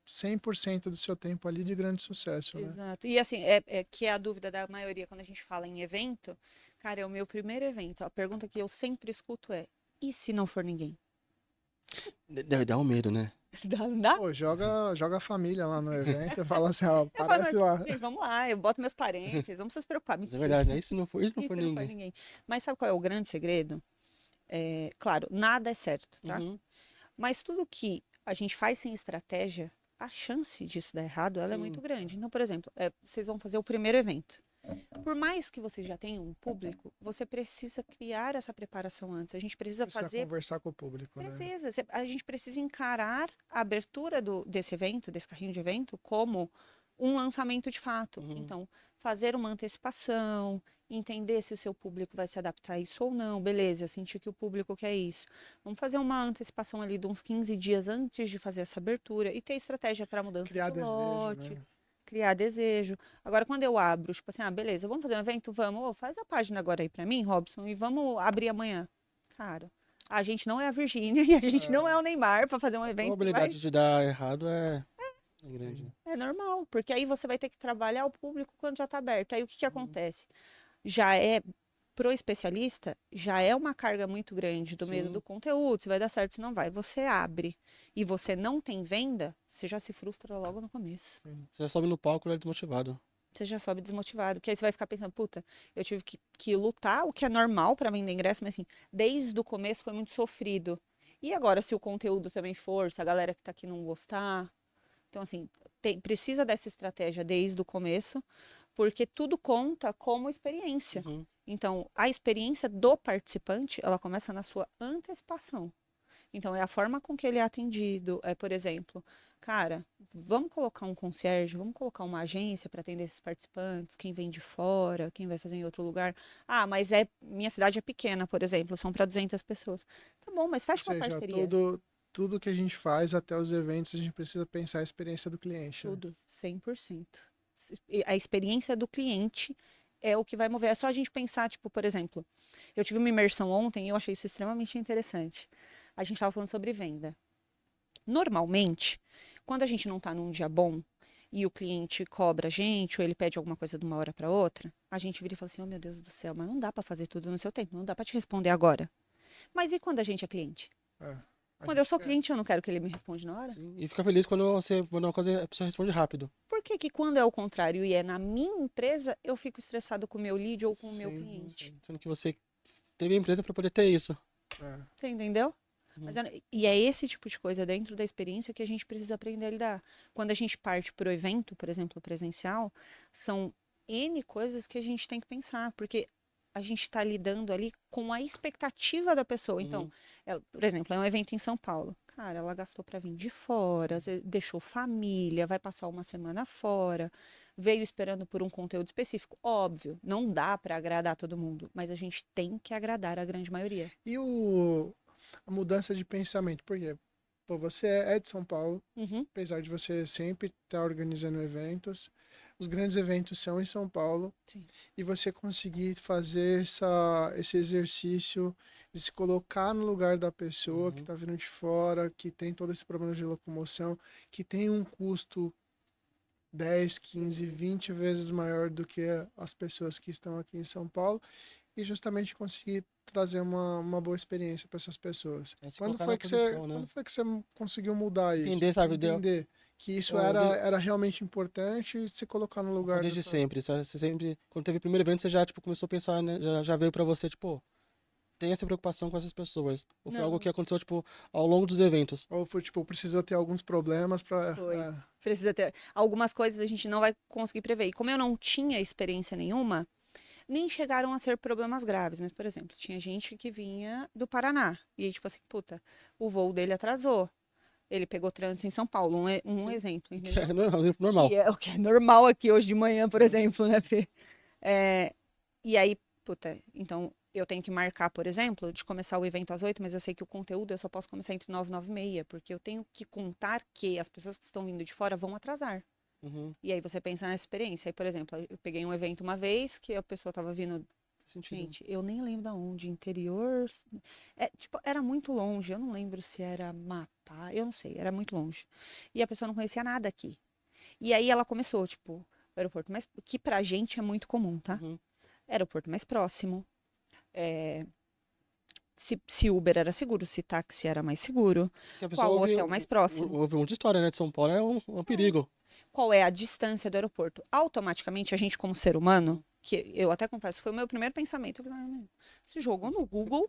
Speaker 1: 100% do seu tempo ali de grande sucesso, né?
Speaker 3: Exato. E assim, que é a dúvida da maioria quando a gente fala em evento. Cara, é o meu primeiro evento. A pergunta que eu sempre escuto é: e se não for ninguém?
Speaker 2: Dá um medo, né?
Speaker 3: Não dá?
Speaker 1: Pô, joga a família lá no evento e fala assim, ó,
Speaker 3: Eu falo,
Speaker 1: aparece lá.
Speaker 3: gente, vamos lá, eu boto meus parentes, não precisa se preocupar.
Speaker 2: Mas é
Speaker 3: Mentira.
Speaker 2: verdade, né? E se não for, e se não
Speaker 3: E
Speaker 2: for
Speaker 3: se não for
Speaker 2: ninguém?
Speaker 3: ninguém? Mas sabe qual é o grande segredo? Claro, nada é certo, tá?
Speaker 2: Uhum.
Speaker 3: Mas tudo que a gente faz sem estratégia, a chance disso dar errado, ela é muito
Speaker 2: Sim.
Speaker 3: grande. Então, por exemplo, vocês vão fazer o primeiro evento. Por mais que vocês já tenham um público, você precisa criar essa preparação antes. A gente precisa
Speaker 1: Precisa
Speaker 3: fazer.
Speaker 1: conversar com o público, né?
Speaker 3: Precisa. A gente precisa encarar a abertura desse evento, desse carrinho de evento, como um lançamento de fato.
Speaker 2: Uhum.
Speaker 3: Então, fazer uma antecipação, entender se o seu público vai se adaptar a isso ou não. Beleza, eu senti que o público quer isso. Vamos fazer uma antecipação ali de uns 15 dias antes de fazer essa abertura e ter estratégia para mudança
Speaker 1: Criar
Speaker 3: de
Speaker 1: desejo,
Speaker 3: lote,
Speaker 1: né?
Speaker 3: criar desejo. Agora, quando eu abro, tipo assim, beleza, vamos fazer um evento? Vamos. Ô, faz a página agora aí para mim, Robson, e vamos abrir amanhã. Cara, a gente não é a Virgínia e a gente não é o Neymar para fazer um
Speaker 2: A
Speaker 3: evento que vai.
Speaker 2: probabilidade de dar errado é grande.
Speaker 1: Sim.
Speaker 3: É normal, porque aí você vai ter que trabalhar o público quando já está aberto. Aí o que
Speaker 2: Uhum.
Speaker 3: acontece? Já é pro especialista, já é uma carga muito grande do medo
Speaker 2: Sim.
Speaker 3: do conteúdo, se vai dar certo, se não vai. Você abre e você não tem venda, você já se frustra logo no começo.
Speaker 2: Você já sobe no palco e é desmotivado.
Speaker 3: você já sobe desmotivado. Porque aí você vai ficar pensando, puta, eu tive que lutar, o que é normal para vender ingresso, mas assim, desde o começo foi muito sofrido. E agora, se o conteúdo também for, se a galera que tá aqui não gostar. Então, assim, precisa dessa estratégia desde o começo, porque tudo conta como experiência.
Speaker 2: Uhum.
Speaker 3: Então, a experiência do participante, ela começa na sua antecipação. Então, é a forma com que ele é atendido. É, por exemplo, cara, vamos colocar um concierge, vamos colocar uma agência para atender esses participantes, quem vem de fora, quem vai fazer em outro lugar. Ah, mas minha cidade é pequena, por exemplo, são para 200 pessoas. Tá bom, mas
Speaker 1: Ou
Speaker 3: fecha uma
Speaker 1: seja,
Speaker 3: parceria.
Speaker 1: tudo que a gente faz até os eventos, a gente precisa pensar a experiência do cliente, né?
Speaker 3: Tudo, 100%. A experiência do cliente é o que vai mover. É só a gente pensar, tipo, por exemplo, eu tive uma imersão ontem e eu achei isso extremamente interessante. A gente estava falando sobre venda. Normalmente, quando a gente não está num dia bom e o cliente cobra a gente ou ele pede alguma coisa de uma hora para outra, a gente vira e fala assim: oh meu Deus do céu, mas não dá para fazer tudo no seu tempo, não dá para te responder agora. Mas e quando a gente é cliente?
Speaker 1: É, a
Speaker 3: Quando eu
Speaker 1: gente
Speaker 3: sou
Speaker 1: quer.
Speaker 3: cliente, eu não quero que ele me responda na hora.
Speaker 2: Sim. E fica feliz quando uma coisa a pessoa responde rápido.
Speaker 3: Por que que quando é o contrário e é na minha empresa, eu fico estressado com o meu lead ou com o meu
Speaker 1: Sim,
Speaker 3: cliente?
Speaker 2: Sendo que você teve a empresa para poder ter isso.
Speaker 1: é.
Speaker 3: Você entendeu?
Speaker 2: Uhum.
Speaker 3: E é esse tipo de coisa dentro da experiência que a gente precisa aprender a lidar. Quando a gente parte para o evento, por exemplo, presencial, são N coisas que a gente tem que pensar, porque a gente está lidando ali com a expectativa da pessoa. Então,
Speaker 2: Uhum.
Speaker 3: por exemplo, é um evento em São Paulo. Cara, ela gastou para vir de fora, deixou família, vai passar uma semana fora, veio esperando por um conteúdo específico. Óbvio, não dá para agradar todo mundo, mas a gente tem que agradar a grande maioria.
Speaker 1: E a mudança de pensamento, por quê? Pô, você é de São Paulo,
Speaker 3: Uhum,
Speaker 1: apesar de você sempre estar organizando eventos, os grandes eventos são em São Paulo,
Speaker 3: sim.
Speaker 1: e você conseguir fazer esse exercício de se colocar no lugar da pessoa que
Speaker 2: Uhum.
Speaker 1: está vindo de fora, que tem todo esse problema de locomoção, que tem um custo 10, 15, 20 vezes maior do que as pessoas que estão aqui em São Paulo, e justamente conseguir trazer uma boa experiência para essas pessoas.
Speaker 2: É se
Speaker 1: Quando
Speaker 2: colocar
Speaker 1: foi
Speaker 2: na
Speaker 1: que você,
Speaker 2: posição, né?
Speaker 1: quando foi que você conseguiu mudar isso?
Speaker 2: Entender, sabe?
Speaker 1: Entender que isso
Speaker 2: Eu, desde,
Speaker 1: era realmente importante e se colocar no
Speaker 2: foi
Speaker 1: lugar
Speaker 2: desde
Speaker 1: dessa.
Speaker 2: sempre. Você sempre, quando teve o primeiro evento, você já tipo, começou a pensar, né? Já veio pra você, tipo, tem essa preocupação com essas pessoas. Ou foi algo
Speaker 3: Não,
Speaker 2: que aconteceu, tipo, ao longo dos eventos?
Speaker 1: Ou foi tipo, precisou ter alguns problemas para.
Speaker 3: foi. Precisa ter. Algumas coisas a gente não vai conseguir prever. E como eu não tinha experiência nenhuma, nem chegaram a ser problemas graves. Mas, por exemplo, tinha gente que vinha do Paraná. E aí, tipo assim, puta, o voo dele atrasou. Ele pegou trânsito em São Paulo, um
Speaker 2: Sim.
Speaker 3: exemplo,
Speaker 2: Que
Speaker 3: entendeu?
Speaker 2: é normal, normal.
Speaker 3: Que é o que é normal aqui hoje de manhã, por
Speaker 2: Uhum.
Speaker 3: exemplo, né, Fê? É, e aí, puta, então eu tenho que marcar, por exemplo, de começar o evento às 8, mas eu sei que o conteúdo eu só posso começar entre 9 e 9 e meia, porque eu tenho que contar que as pessoas que estão vindo de fora vão atrasar.
Speaker 2: Uhum.
Speaker 3: E aí você pensa nessa experiência. Aí, por exemplo, eu peguei um evento uma vez que a pessoa estava vindo.
Speaker 2: Faz sentido.
Speaker 3: Gente, eu nem lembro da onde, interior. Tipo, era muito longe. Eu não lembro se era Mapá, eu não sei, era muito longe. E a pessoa não conhecia nada aqui. E aí ela começou, tipo, o aeroporto mais. Que pra gente é muito comum, tá?
Speaker 2: Uhum.
Speaker 3: Aeroporto mais próximo. é, se Uber era seguro, se táxi era mais seguro.
Speaker 2: Que a pessoa
Speaker 3: Qual o hotel mais próximo?
Speaker 2: ouve muita história, né? De São Paulo é um perigo.
Speaker 3: Qual é a distância do aeroporto? Automaticamente, a gente, como ser humano,
Speaker 2: Uhum.
Speaker 3: que eu até confesso, foi o meu primeiro pensamento. Eu falei, se jogou no Google,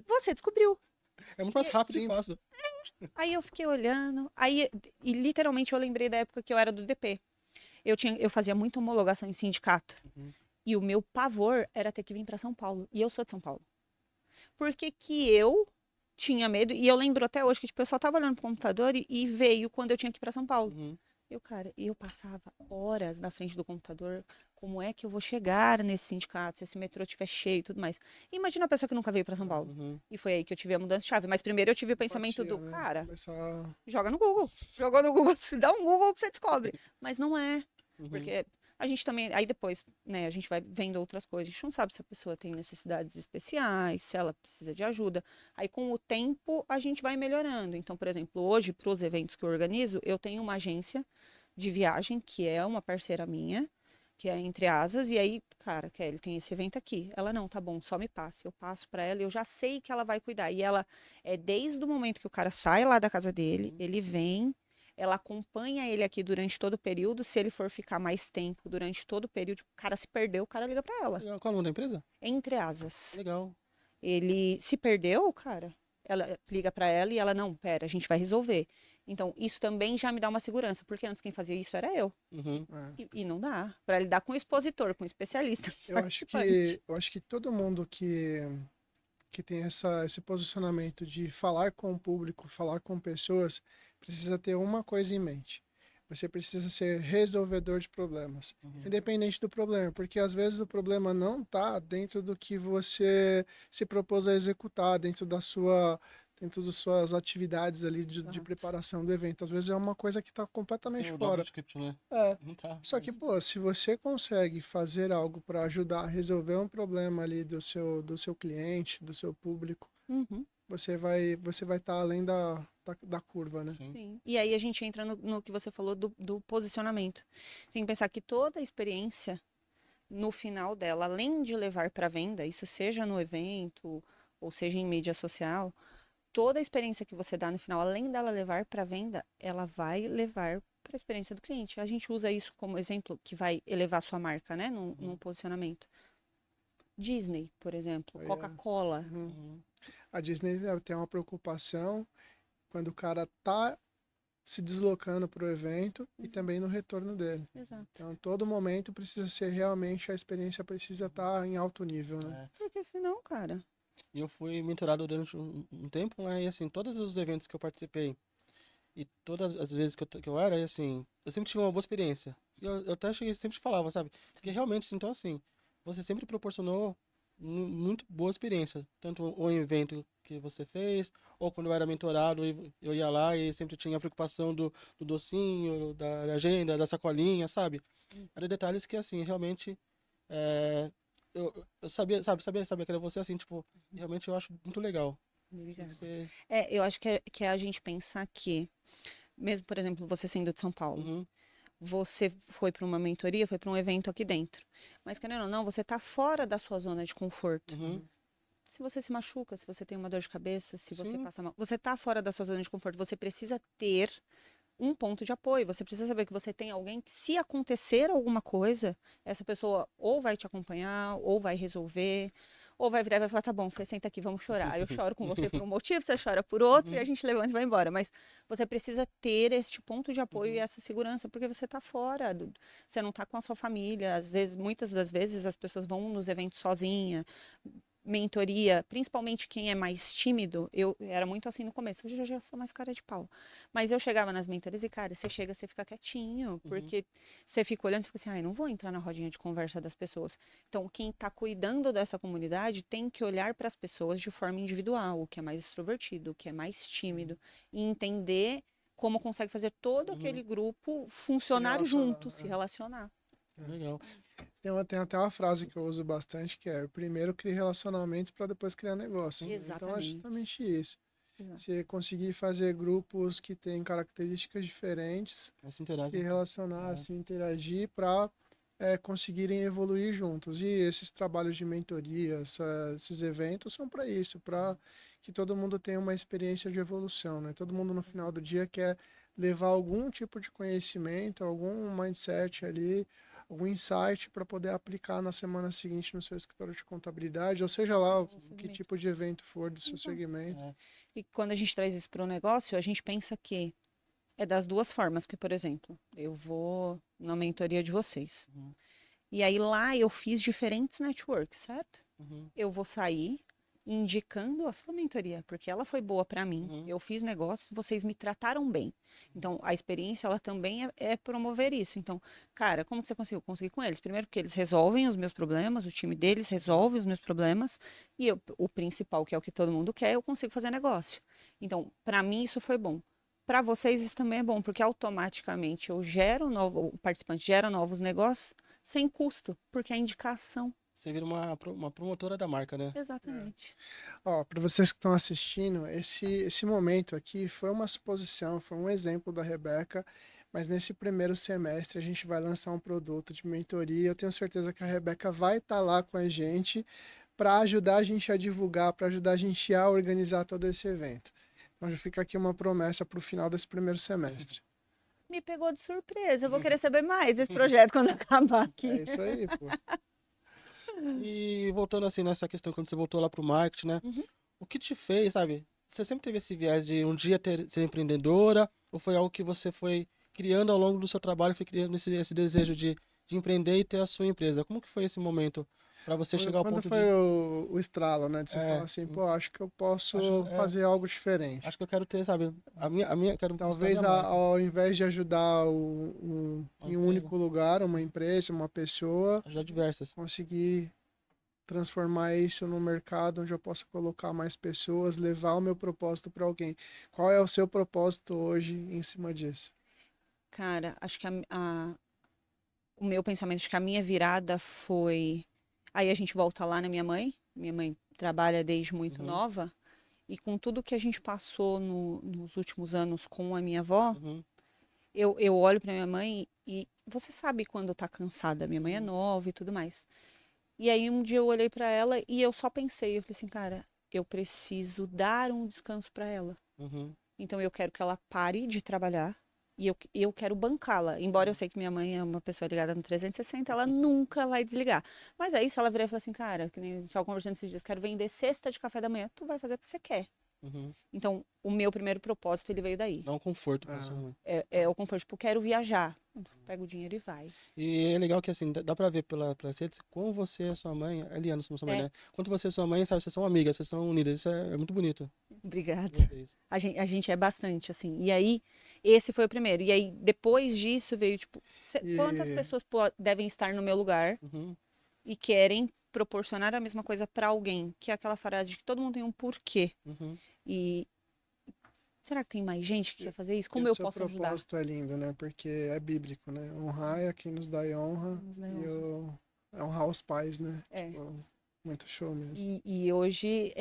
Speaker 3: você descobriu.
Speaker 2: É muito mais rápido e
Speaker 1: Sim,
Speaker 2: fácil.
Speaker 3: Aí eu fiquei olhando, aí, e literalmente eu lembrei da época que eu era do DP. Eu fazia muita homologação em sindicato.
Speaker 2: Uhum.
Speaker 3: E o meu pavor era ter que vir para São Paulo. E eu sou de São Paulo. Por que que eu tinha medo? E eu lembro até hoje que tipo, eu só tava olhando pro computador e veio quando eu tinha que ir para São Paulo.
Speaker 2: Uhum.
Speaker 3: Eu passava horas na frente do computador. Como é que eu vou chegar nesse sindicato, se esse metrô estiver cheio e tudo mais? Imagina a pessoa que nunca veio para São Paulo.
Speaker 2: Uhum.
Speaker 3: E foi aí que eu tive a mudança de chave. Mas primeiro eu tive o pensamento
Speaker 1: empatia,
Speaker 3: do,
Speaker 1: né?
Speaker 3: cara,
Speaker 1: Começar.
Speaker 3: joga no Google. Joga no Google, se dá um Google que você descobre. Mas não é.
Speaker 2: Uhum.
Speaker 3: Porque a gente também, aí depois, né, a gente vai vendo outras coisas. A gente não sabe se a pessoa tem necessidades especiais, se ela precisa de ajuda. Aí com o tempo a gente vai melhorando. Então, por exemplo, hoje, para os eventos que eu organizo, eu tenho uma agência de viagem, que é uma parceira minha, que é Entre Asas, e aí, cara, Kelly, tem esse evento aqui. Ela, não, tá bom, só me passe. Eu passo para ela e eu já sei que ela vai cuidar. E ela, desde o momento que o cara sai lá da casa dele,
Speaker 2: Uhum.
Speaker 3: ele vem, ela acompanha ele aqui durante todo o período. Se ele for ficar mais tempo durante todo o período, o cara se perdeu, o cara liga pra ela.
Speaker 2: Legal. Qual é o nome da empresa?
Speaker 3: Entre asas.
Speaker 2: Legal.
Speaker 3: Ele se perdeu, cara. Ela liga pra ela e ela, não, pera, a gente vai resolver. Então, isso também já me dá uma segurança, porque antes quem fazia isso era eu.
Speaker 2: Uhum.
Speaker 1: É.
Speaker 3: E não dá. Pra lidar com o expositor, com o especialista.
Speaker 1: Eu acho que todo mundo que tem esse posicionamento de falar com o público, falar com pessoas, precisa ter uma coisa em mente. Você precisa ser resolvedor de problemas, independente do problema, porque às vezes o problema não está dentro do que você se propôs a executar, dentro das suas atividades ali de
Speaker 3: Exato.
Speaker 1: preparação do evento. Às vezes é uma coisa que está completamente
Speaker 2: Sim, o
Speaker 1: fora.
Speaker 2: double script, né?
Speaker 1: É.
Speaker 2: Não tá.
Speaker 1: Só que, pô, se você consegue fazer algo para ajudar a resolver um problema ali do seu cliente, do seu público,
Speaker 3: Uhum,
Speaker 1: você vai estar além da curva, né?
Speaker 2: Sim.
Speaker 3: sim. E aí a gente entra no que você falou do posicionamento. Tem que pensar que toda a experiência, no final dela, além de levar para venda, isso seja no evento ou seja em mídia social, toda a experiência que você dá no final, além dela levar para venda, ela vai levar para a experiência do cliente. A gente usa isso como exemplo que vai elevar sua marca, né, num posicionamento. Disney, por exemplo,
Speaker 1: Aí é.
Speaker 3: Coca-Cola.
Speaker 1: Uhum.
Speaker 2: Uhum.
Speaker 1: A Disney tem uma preocupação quando o cara tá se deslocando para o evento e também no retorno dele.
Speaker 3: Exato.
Speaker 1: Então, todo momento precisa ser realmente, a experiência precisa estar em alto nível, né?
Speaker 2: É.
Speaker 3: Porque senão, cara.
Speaker 2: E eu fui mentorado durante um tempo, né? E assim, todos os eventos que eu participei e todas as vezes que eu era, e, assim, eu sempre tive uma boa experiência. E eu até cheguei, sempre falava, sabe? Porque realmente, então assim, você sempre proporcionou muito boa experiência. Tanto o evento que você fez, ou quando eu era mentorado, eu ia lá e sempre tinha a preocupação do docinho, da agenda, da sacolinha, sabe? Eram detalhes que, assim, realmente eu sabia que era você, assim, tipo, realmente eu acho muito legal.
Speaker 3: Obrigada.
Speaker 2: Você...
Speaker 3: Eu acho que é a gente pensar que, mesmo, por exemplo, você sendo de São Paulo,
Speaker 2: Uhum,
Speaker 3: você foi para uma mentoria, foi para um evento aqui dentro. Mas, querendo ou não, você tá fora da sua zona de conforto.
Speaker 2: uhum,
Speaker 3: Se você se machuca, se você tem uma dor de cabeça, se você
Speaker 2: sim,
Speaker 3: passa mal, você tá fora da sua zona de conforto. Você precisa ter um ponto de apoio. Você precisa saber que você tem alguém que, se acontecer alguma coisa, essa pessoa ou vai te acompanhar, ou vai resolver, ou vai virar e vai falar: tá bom, Fê, senta aqui, vamos chorar. Aí eu choro com você por um motivo, você chora por outro, e a
Speaker 2: uhum,
Speaker 3: gente levanta e vai embora. Mas você precisa ter este ponto de apoio e
Speaker 2: uhum,
Speaker 3: essa segurança, porque você tá fora, você não tá com a sua família. Às vezes, muitas das vezes, as pessoas vão nos eventos sozinha. Mentoria, principalmente quem é mais tímido, eu era muito assim no começo, hoje eu já sou mais cara de pau. Mas eu chegava nas mentorias e, cara, você chega, você fica quietinho,
Speaker 2: uhum,
Speaker 3: porque você fica olhando e fica assim, ai, não vou entrar na rodinha de conversa das pessoas. Então, quem tá cuidando dessa comunidade tem que olhar para as pessoas de forma individual, o que é mais extrovertido, o que é mais tímido, e entender como consegue fazer todo aquele
Speaker 2: uhum.
Speaker 3: grupo
Speaker 1: Se
Speaker 3: funcionar
Speaker 1: relacionar,
Speaker 3: junto, se
Speaker 1: né?
Speaker 3: relacionar.
Speaker 2: Legal.
Speaker 1: Tem até uma frase que eu uso bastante que é: primeiro crie relacionamentos para depois criar negócios,
Speaker 2: Sim.
Speaker 1: né? Então é
Speaker 3: Exatamente.
Speaker 1: justamente isso.
Speaker 3: Exato.
Speaker 1: Você conseguir fazer grupos que têm características diferentes,
Speaker 2: Mas se
Speaker 1: se
Speaker 2: interage.
Speaker 1: relacionar,
Speaker 2: É.
Speaker 1: se interagir para conseguirem evoluir juntos. E esses trabalhos de mentoria, esses eventos são para isso, para que todo mundo tenha uma experiência de evolução, né? Todo mundo no final do dia quer levar algum tipo de conhecimento, algum mindset ali, algum insight para poder aplicar na semana seguinte no seu escritório de contabilidade, ou seja lá
Speaker 3: No
Speaker 1: que
Speaker 3: segmento.
Speaker 1: tipo de evento for do seu
Speaker 3: Exato.
Speaker 1: segmento.
Speaker 2: É.
Speaker 3: E quando a gente traz isso para o negócio, a gente pensa que é das duas formas, que, por exemplo, eu vou na mentoria de vocês.
Speaker 2: Uhum,
Speaker 3: E aí lá eu fiz diferentes networks, certo?
Speaker 2: uhum,
Speaker 3: Eu vou sair indicando a sua mentoria, porque ela foi boa para mim.
Speaker 2: uhum,
Speaker 3: Eu fiz negócio, vocês me trataram bem. Então, a experiência, ela também é promover isso. Então, cara, como que você conseguiu? Consegui com eles. Primeiro, porque eles resolvem os meus problemas, o time deles resolve os meus problemas. E o principal, que é o que todo mundo quer, eu consigo fazer negócio. Então, para mim, isso foi bom. Para vocês, isso também é bom, porque automaticamente o participante gera novos negócios sem custo, porque é indicação.
Speaker 2: Você vira uma promotora da marca, né?
Speaker 3: Exatamente.
Speaker 1: Ó, para vocês que estão assistindo, esse momento aqui foi uma suposição, foi um exemplo da Rebeca, mas nesse primeiro semestre a gente vai lançar um produto de mentoria. Eu tenho certeza que a Rebeca vai estar lá com a gente para ajudar a gente a divulgar, para ajudar a gente a organizar todo esse evento. Então já fica aqui uma promessa para o final desse primeiro semestre.
Speaker 3: me pegou de surpresa. Eu vou querer saber mais desse projeto quando acabar aqui.
Speaker 1: É isso aí, pô.
Speaker 2: E voltando assim nessa questão, quando você voltou lá pro marketing, né?
Speaker 3: Uhum.
Speaker 2: O que te fez, sabe? Você sempre teve esse viés de um dia ser empreendedora? Ou foi algo que você foi criando ao longo do seu trabalho, foi criando esse desejo de empreender e ter a sua empresa? Como que foi esse momento para você chegar ao
Speaker 1: Quando
Speaker 2: ponto
Speaker 1: foi
Speaker 2: de...
Speaker 1: o estralo, né? De você falar
Speaker 2: É,
Speaker 1: assim, pô, acho que eu posso
Speaker 2: acho,
Speaker 1: fazer algo diferente.
Speaker 2: acho que eu quero ter, sabe? Eu quero mostrar
Speaker 1: Talvez
Speaker 2: minha marca.
Speaker 1: ao invés de ajudar
Speaker 2: Uma
Speaker 1: em um
Speaker 2: empresa,
Speaker 1: único lugar, uma empresa, uma pessoa,
Speaker 2: já diversas.
Speaker 1: conseguir transformar isso no mercado onde eu possa colocar mais pessoas, levar o meu propósito para alguém. Qual é o seu propósito hoje em cima disso?
Speaker 3: Cara, acho que o meu pensamento, acho que a minha virada foi. Aí a gente volta lá na minha mãe. Minha mãe trabalha desde muito
Speaker 2: Uhum,
Speaker 3: nova. E com tudo que a gente passou nos últimos anos com a minha avó,
Speaker 2: uhum,
Speaker 3: eu olho pra minha mãe e você sabe quando tá cansada. Minha mãe é
Speaker 2: uhum,
Speaker 3: nova e tudo mais. E aí um dia eu olhei pra ela e eu só pensei, eu falei assim, cara, eu preciso dar um descanso pra ela.
Speaker 2: uhum,
Speaker 3: Então eu quero que ela pare de trabalhar e eu quero bancá-la. Embora eu sei que minha mãe é uma pessoa ligada no 360, ela nunca vai desligar. Mas aí se ela virar e falar assim, cara, que nem a gente estava conversando esses dias, quero vender cesta de café da manhã, tu vai fazer o que você quer.
Speaker 2: uhum.
Speaker 3: Então, o meu primeiro propósito, ele veio daí.
Speaker 2: Dá um conforto pra
Speaker 1: Ah,
Speaker 2: sua mãe.
Speaker 3: É o conforto, tipo, quero viajar. Pega o dinheiro e vai.
Speaker 2: E é legal que assim, dá pra ver pelas redes como você e a sua mãe, a Eliana, somos sua mãe,
Speaker 3: É,
Speaker 2: né? Quando você e sua mãe, sabe, vocês são amigas, vocês são unidas. Isso é muito bonito de
Speaker 3: obrigada.
Speaker 2: vocês.
Speaker 3: A gente é bastante, assim. E aí, esse foi o primeiro. E aí, depois disso, veio, tipo, quantas
Speaker 1: e
Speaker 3: pessoas devem estar no meu lugar
Speaker 2: Uhum,
Speaker 3: e querem proporcionar a mesma coisa para alguém, que é aquela frase de que todo mundo tem um porquê.
Speaker 2: uhum,
Speaker 3: E será que tem mais gente que
Speaker 1: e
Speaker 3: quer fazer isso?
Speaker 1: e
Speaker 3: Como
Speaker 1: o
Speaker 3: eu
Speaker 1: seu
Speaker 3: posso ajudar?
Speaker 1: propósito é lindo, né? Porque é bíblico, né? Honrar é quem nos dá honra
Speaker 3: Vamos dar
Speaker 1: e
Speaker 3: honra.
Speaker 1: honrar os pais, né?
Speaker 3: É.
Speaker 1: Tipo, muito show mesmo.
Speaker 3: E hoje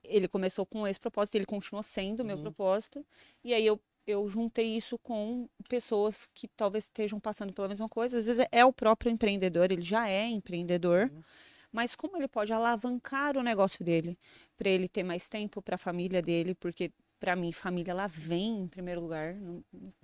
Speaker 3: ele começou com esse propósito, ele continua sendo o meu
Speaker 2: uhum,
Speaker 3: propósito. E aí eu juntei isso com pessoas que talvez estejam passando pela mesma coisa. Às vezes é o próprio empreendedor, ele já é empreendedor.
Speaker 2: uhum,
Speaker 3: Mas como ele pode alavancar o negócio dele para ele ter mais tempo para a família dele, porque para mim família ela vem em primeiro lugar,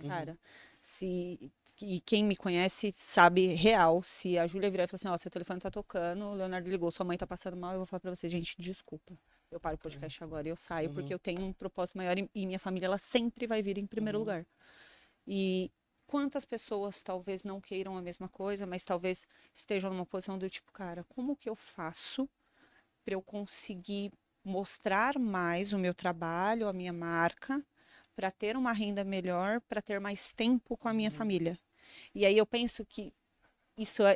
Speaker 2: uhum,
Speaker 3: cara. Se e quem me conhece sabe real, se a Júlia virar e falar assim, ó, seu telefone tá tocando, o Leonardo ligou, sua mãe tá passando mal, eu vou falar para você, gente, desculpa. Eu paro o podcast agora, eu saio porque
Speaker 2: uhum,
Speaker 3: eu tenho um propósito maior e minha família ela sempre vai vir em primeiro
Speaker 2: uhum,
Speaker 3: lugar. E quantas pessoas talvez não queiram a mesma coisa, mas talvez estejam numa posição do tipo, cara, como que eu faço para eu conseguir mostrar mais o meu trabalho, a minha marca, para ter uma renda melhor, para ter mais tempo com a minha
Speaker 2: uhum,
Speaker 3: família? E aí eu penso que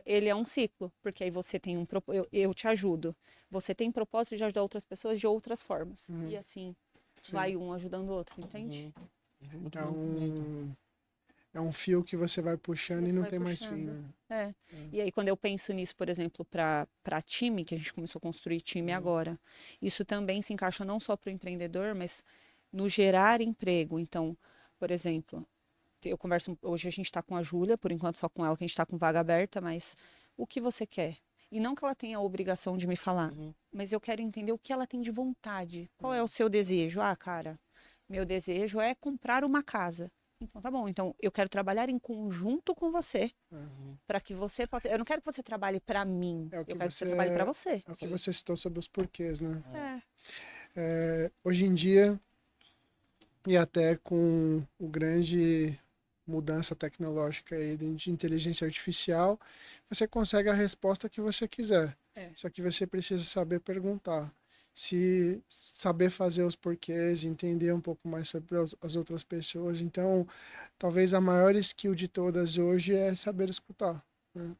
Speaker 3: ele é um ciclo, porque aí você tem eu te ajudo. Você tem propósito de ajudar outras pessoas de outras formas. E
Speaker 1: Uhum,
Speaker 3: assim,
Speaker 1: sim.
Speaker 3: vai um ajudando o outro, entende?
Speaker 2: uhum. Muito,
Speaker 1: É
Speaker 2: muito bonito.
Speaker 1: um, é um fio que você vai
Speaker 3: Que
Speaker 1: puxando e
Speaker 3: você
Speaker 1: não
Speaker 3: vai
Speaker 1: tem mais fim,
Speaker 3: puxando.
Speaker 1: né?
Speaker 3: É.
Speaker 1: É.
Speaker 3: E aí, quando eu penso nisso, por exemplo, para time, que a gente começou a construir time
Speaker 2: Uhum,
Speaker 3: agora, isso também se encaixa não só para o empreendedor, mas no gerar emprego. Então, por exemplo, eu converso, hoje a gente está com a Júlia, por enquanto só com ela, que a gente está com vaga aberta, mas o que você quer? E não que ela tenha a obrigação de me falar,
Speaker 2: uhum,
Speaker 3: mas eu quero entender o que ela tem de vontade. Qual é
Speaker 1: É.
Speaker 3: o seu desejo? Ah, cara, meu desejo é comprar uma casa. Então tá bom, então eu quero trabalhar em conjunto com você
Speaker 2: uhum.
Speaker 3: para que você possa. Eu não quero que você trabalhe para mim,
Speaker 1: É o
Speaker 3: eu
Speaker 1: que
Speaker 3: quero que você trabalhe para
Speaker 1: você,
Speaker 3: você.
Speaker 1: é o que você citou sobre os porquês, né?
Speaker 3: É.
Speaker 1: Hoje em dia, e até com o grande mudança tecnológica aí de inteligência artificial, você consegue a resposta que você quiser.
Speaker 3: É.
Speaker 1: Só que você precisa saber perguntar. Se saber fazer os porquês, entender um pouco mais sobre as outras pessoas. Então, talvez a maior skill de todas hoje é saber escutar, né?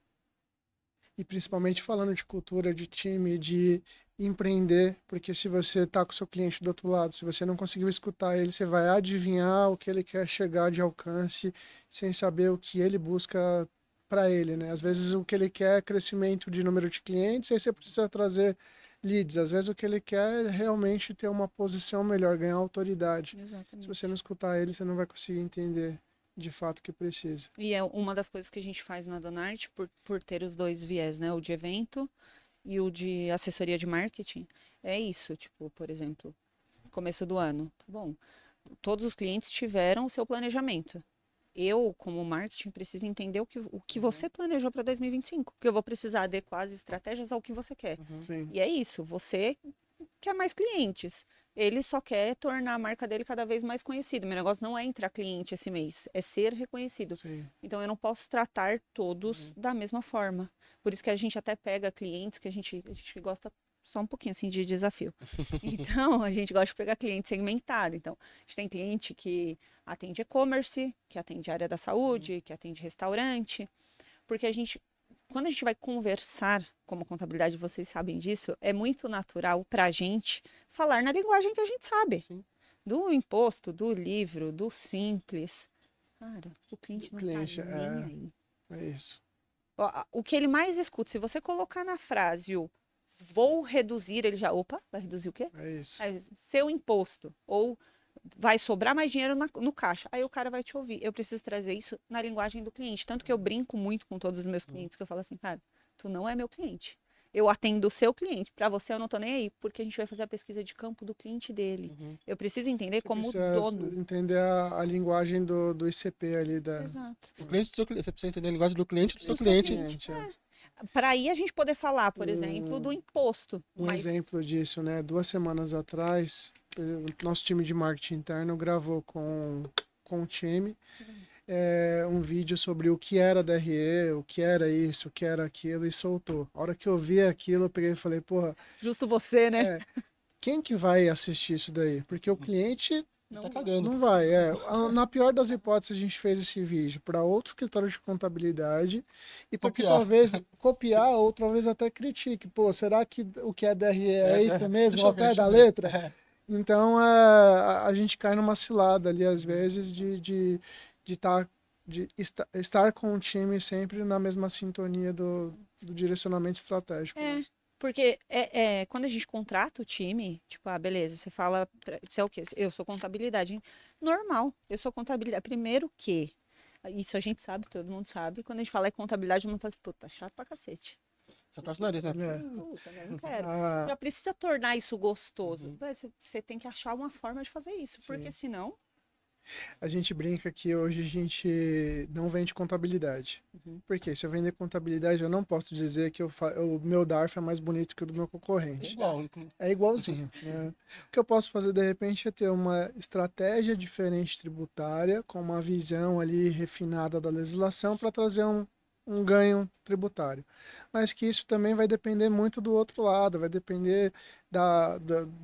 Speaker 1: E principalmente falando de cultura, de time, de empreender, porque se você está com o seu cliente do outro lado, se você não conseguiu escutar ele, você vai adivinhar o que ele quer chegar de alcance, sem saber o que ele busca para ele, né? Às vezes o que ele quer é crescimento de número de clientes, aí você precisa trazer leads. Às vezes o que ele quer é realmente ter uma posição melhor, ganhar autoridade. Se você
Speaker 3: Exatamente.
Speaker 1: não escutar ele, você não vai conseguir entender de fato o que precisa.
Speaker 3: E é uma das coisas que a gente faz na Donart, por ter os dois viés, né? O de evento e o de assessoria de marketing. É isso, tipo, por exemplo, começo do ano, tá bom. Todos os clientes tiveram o seu planejamento. eu, como marketing, preciso entender o que você planejou para 2025. Porque eu vou precisar adequar as estratégias ao que você quer.
Speaker 1: Sim.
Speaker 3: E é isso, você quer mais clientes. Ele só quer tornar a marca dele cada vez mais conhecida. Meu negócio não é entrar cliente esse mês, é ser reconhecido.
Speaker 1: Sim.
Speaker 3: Então eu não posso tratar todos da mesma forma. Por isso que a gente até pega clientes que a gente gosta só um pouquinho assim de desafio. Então a gente gosta de pegar cliente segmentado. Então a gente tem cliente que atende e-commerce, que atende área da saúde, que atende restaurante, porque quando a gente vai conversar como contabilidade, vocês sabem disso, é muito natural para a gente falar na linguagem que a gente sabe.
Speaker 2: Sim.
Speaker 3: Do imposto, do livro, do simples. Cara, o cliente não
Speaker 1: cliente,
Speaker 3: tá nem aí.
Speaker 1: É isso.
Speaker 3: O que ele mais escuta, se você colocar na frase o vou reduzir, ele já, opa, vai reduzir o quê?
Speaker 1: É isso.
Speaker 3: Aí, seu imposto, ou vai sobrar mais dinheiro no caixa. Aí o cara vai te ouvir. Eu preciso trazer isso na linguagem do cliente. Tanto que eu brinco muito com todos os meus clientes, que eu falo assim, cara, tu não é meu cliente. Eu atendo o seu cliente. Para você eu não tô nem aí, porque a gente vai fazer a pesquisa de campo do cliente dele. Eu preciso entender
Speaker 1: Você
Speaker 3: como
Speaker 1: precisa
Speaker 3: dono.
Speaker 1: entender a linguagem do ICP ali da.
Speaker 3: Exato.
Speaker 2: O cliente do seu cliente, você precisa entender a linguagem do cliente do seu
Speaker 3: Do seu
Speaker 2: cliente.
Speaker 3: cliente.
Speaker 1: É.
Speaker 3: Para aí a gente poder falar, por exemplo, do imposto.
Speaker 1: Um
Speaker 3: mas...
Speaker 1: exemplo disso, né? 2 semanas atrás, o nosso time de marketing interno gravou com o time um vídeo sobre o que era DRE, o que era isso, o que era aquilo, e soltou. A hora que eu vi aquilo, eu peguei e falei, porra,
Speaker 3: Justo você, né?
Speaker 1: quem que vai assistir isso daí? Porque o cliente
Speaker 2: Tá cagando.
Speaker 1: não vai. Na pior das hipóteses, a gente fez esse vídeo para outro escritório de contabilidade e porque
Speaker 2: Copiar.
Speaker 1: talvez copiar ou talvez até critique. Pô, será que o que é DRE é isso mesmo?
Speaker 2: Deixa eu
Speaker 1: Ao
Speaker 2: ver,
Speaker 1: pé
Speaker 2: deixa
Speaker 1: da
Speaker 2: eu ver.
Speaker 1: letra? Então, a gente cai numa cilada ali, às vezes, de estar com o time sempre na mesma sintonia do direcionamento estratégico.
Speaker 3: É,
Speaker 1: Né?
Speaker 3: porque quando a gente contrata o time, tipo, beleza, você fala, você é o quê? Eu sou contabilidade, hein? Normal, eu sou contabilidade. Primeiro que, isso a gente sabe, todo mundo sabe, quando a gente fala contabilidade, todo mundo fala, puta, chato pra cacete.
Speaker 2: Só torce o nariz, né?
Speaker 1: É.
Speaker 3: Puta, eu não quero.
Speaker 1: Ah,
Speaker 3: Já precisa tornar isso gostoso. Você tem que achar uma forma de fazer isso, porque senão...
Speaker 1: a gente brinca que hoje a gente não vende contabilidade. Porque se eu vender contabilidade, eu não posso dizer que o meu DARF é mais bonito que o do meu
Speaker 2: É
Speaker 1: concorrente.
Speaker 2: igual.
Speaker 1: É igualzinho. Né? O que eu posso fazer, de repente, é ter uma estratégia diferente tributária, com uma visão ali refinada da legislação para trazer um ganho tributário. Mas que isso também vai depender muito do outro lado, vai depender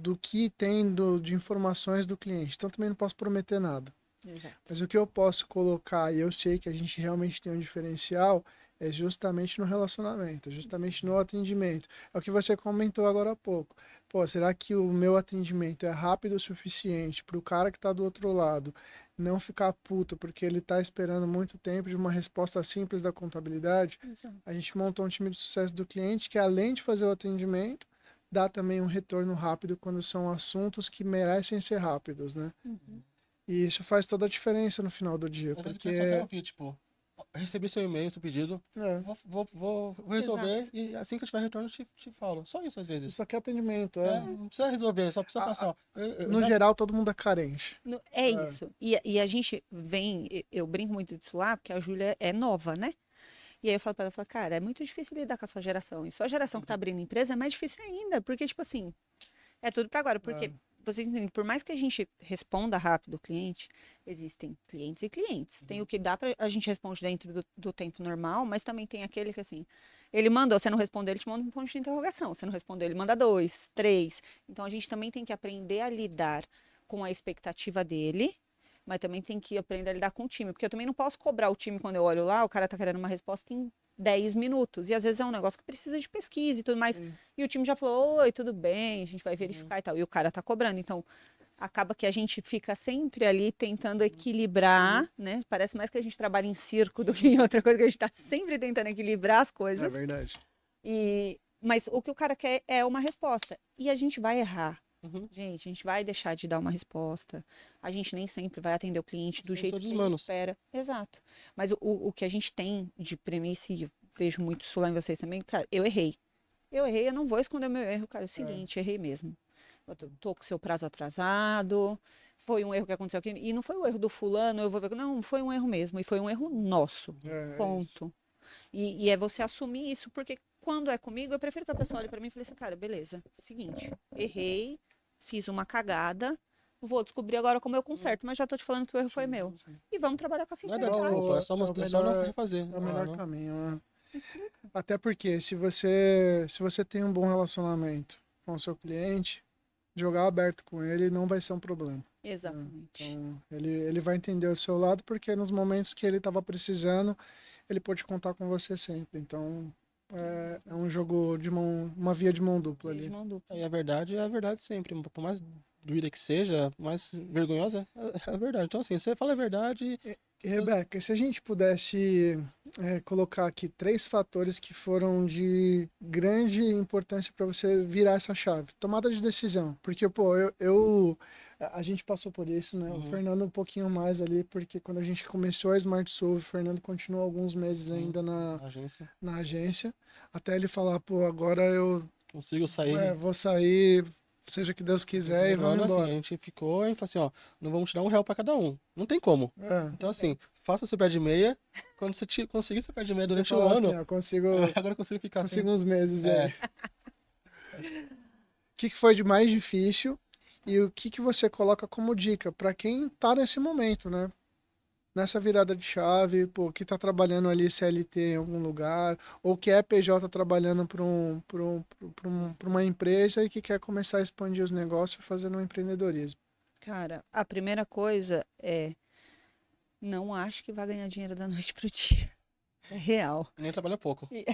Speaker 1: do que tem de informações do cliente. Então também não posso prometer nada.
Speaker 3: Exato.
Speaker 1: Mas o que eu posso colocar, e eu sei que a gente realmente tem um diferencial, é justamente no relacionamento, é justamente no atendimento. É o que você comentou agora há pouco. Pô, será que o meu atendimento é rápido o suficiente para o cara que está do outro lado não ficar puto porque ele está esperando muito tempo de uma resposta simples da contabilidade?
Speaker 3: Exato.
Speaker 1: A gente montou um time de sucesso do cliente que, além de fazer o atendimento, dá também um retorno rápido quando são assuntos que merecem ser rápidos, né? E isso faz toda a diferença no final do dia,
Speaker 2: Às vezes o
Speaker 1: porque
Speaker 2: cliente só quer ouvir, tipo, recebi seu e-mail, seu pedido, vou resolver
Speaker 3: Exato.
Speaker 2: e assim que eu tiver retorno eu te falo. Só isso às vezes.
Speaker 1: isso aqui é atendimento,
Speaker 2: Não precisa resolver, só precisa passar.
Speaker 1: No geral, todo mundo é carente.
Speaker 3: É isso. E a gente vem, eu brinco muito disso lá, porque a Júlia é nova, né? E aí eu falo pra ela, eu falo, cara, é muito difícil lidar com a sua geração. E sua geração que tá abrindo empresa é mais difícil ainda, porque, tipo assim, é tudo para agora. Porque, vocês entendem, por mais que a gente responda rápido o cliente, existem clientes e clientes. Tem o que dá pra a gente responde dentro do tempo normal, mas também tem aquele que, assim, ele mandou, você não respondeu, ele te manda um ponto de interrogação. Você não respondeu, ele manda 2, 3. Então, a gente também tem que aprender a lidar com a expectativa dele, mas também tem que aprender a lidar com o time. Porque eu também não posso cobrar o time quando eu olho lá, o cara tá querendo uma resposta em 10 minutos. E às vezes é um negócio que precisa de pesquisa e tudo mais. E o time já falou, oi, tudo bem, a gente vai verificar e tal. E o cara tá cobrando. Então, acaba que a gente fica sempre ali tentando equilibrar, né? Parece mais que a gente trabalha em circo do que em outra coisa, que a gente tá sempre tentando equilibrar as
Speaker 1: É
Speaker 3: coisas.
Speaker 1: verdade.
Speaker 3: Mas o que o cara quer é uma resposta. E a gente vai errar. Gente, a gente vai deixar de dar uma resposta. A gente nem sempre vai atender o cliente do
Speaker 2: Sim,
Speaker 3: jeito
Speaker 2: sou
Speaker 3: que
Speaker 2: dos
Speaker 3: ele
Speaker 2: manos.
Speaker 3: espera. Exato. Mas o que a gente tem de premissa, e eu vejo muito isso lá em vocês também, cara, eu errei. Eu não vou esconder meu erro, cara. É o seguinte, errei mesmo. Eu tô com o seu prazo atrasado, foi um erro que aconteceu aqui, e não foi o erro do fulano, eu vou ver, não, foi um erro mesmo, e foi um erro nosso,
Speaker 1: É isso.
Speaker 3: ponto. E é você assumir isso, porque quando é comigo, eu prefiro que a pessoa olhe pra mim e fale assim, cara, beleza, seguinte, errei, fiz uma cagada, vou descobrir agora como eu conserto, mas já tô te falando que o erro foi meu. E vamos trabalhar com a
Speaker 2: Não é dar
Speaker 3: sinceridade.
Speaker 2: desculpa, é só,
Speaker 1: o
Speaker 2: é só não
Speaker 1: melhor-
Speaker 2: refazer.
Speaker 1: É o melhor
Speaker 2: não.
Speaker 1: caminho, né?
Speaker 3: Explica.
Speaker 1: Até porque se você tem um bom relacionamento com o seu cliente, jogar aberto com ele não vai ser um problema.
Speaker 3: Exatamente.
Speaker 1: Então, ele vai entender o seu lado, porque nos momentos que ele estava precisando, ele pode contar com você sempre. Então, é um jogo de uma via de mão dupla
Speaker 3: Via de
Speaker 1: ali.
Speaker 3: mão dupla.
Speaker 2: E a verdade é a verdade sempre. Por mais doída que seja, mais vergonhosa, é a verdade. Então, assim, você fala a verdade.
Speaker 1: E, Rebeca, se a gente pudesse colocar aqui 3 fatores que foram de grande importância para você virar essa chave. Tomada de decisão. Porque, pô, a gente passou por isso, né? O
Speaker 2: Uhum.
Speaker 1: Fernando um pouquinho mais ali, porque quando a gente começou a Smart Solve, o Fernando continuou alguns meses
Speaker 2: Sim,
Speaker 1: ainda
Speaker 2: na agência.
Speaker 1: na agência, até ele falar, pô, agora eu
Speaker 2: Consigo sair.
Speaker 1: vou sair, seja o que Deus
Speaker 2: No
Speaker 1: quiser, e
Speaker 2: primeiro
Speaker 1: vamos
Speaker 2: ano, assim, a
Speaker 1: embora.
Speaker 2: gente ficou e falou assim, ó, não vamos tirar R$1 pra cada um. Não tem como.
Speaker 1: É.
Speaker 2: Então, assim, faça seu pé de meia. Quando você conseguir seu pé de meia
Speaker 1: Você
Speaker 2: durante o
Speaker 1: fala assim,
Speaker 2: ano,
Speaker 1: ó, consigo,
Speaker 2: agora eu consigo ficar assim.
Speaker 1: consigo uns meses
Speaker 2: É.
Speaker 1: aí. O que foi de mais difícil e o que você coloca como dica para quem tá nesse momento, né? Nessa virada de chave, pô, que tá trabalhando ali CLT em algum lugar, ou que é PJ trabalhando para uma empresa e que quer começar a expandir os negócios fazendo um empreendedorismo.
Speaker 3: Cara, a primeira coisa é não acho que vai ganhar dinheiro da noite pro dia. É real.
Speaker 2: Nem trabalha pouco.
Speaker 3: E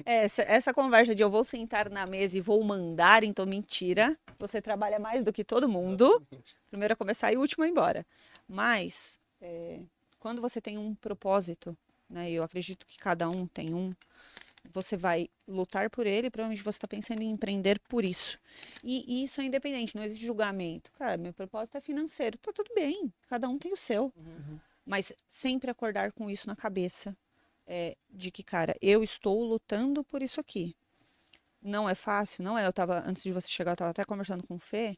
Speaker 3: essa conversa de eu vou sentar na mesa e vou mandar, então mentira. Você trabalha mais do que todo mundo.
Speaker 2: Exatamente.
Speaker 3: Primeiro a começar e o último a ir embora. Mas, quando você tem um propósito, né? E eu acredito que cada um tem um. Você vai lutar por ele, provavelmente você está pensando em empreender por isso. E isso é independente, não existe julgamento. Cara, meu propósito é financeiro. Tá tudo bem, cada um tem o seu. Mas sempre acordar com isso na cabeça. De que, cara, eu estou lutando por isso aqui. Não é fácil, não é. Antes de você chegar, eu estava até conversando com o Fê.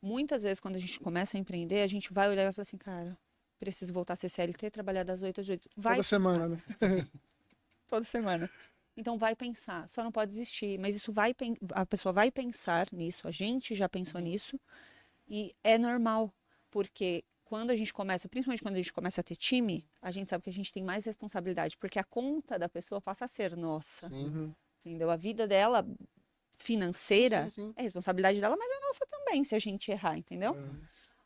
Speaker 3: Muitas vezes, quando a gente começa a empreender, a gente vai olhar e vai falar assim, cara, preciso voltar a ser CLT, trabalhar das 8 às 8. Vai
Speaker 1: Toda semana, né?
Speaker 3: toda semana. Então vai pensar, só não pode desistir, mas isso a pessoa vai pensar nisso, a gente já pensou nisso e é normal, porque quando a gente começa, principalmente quando a gente começa a ter time, a gente sabe que a gente tem mais responsabilidade, porque a conta da pessoa passa a ser nossa,
Speaker 2: Sim.
Speaker 1: Uhum.
Speaker 3: entendeu? A vida dela financeira
Speaker 2: Sim, sim.
Speaker 3: é responsabilidade dela, mas é nossa também se a gente errar, entendeu?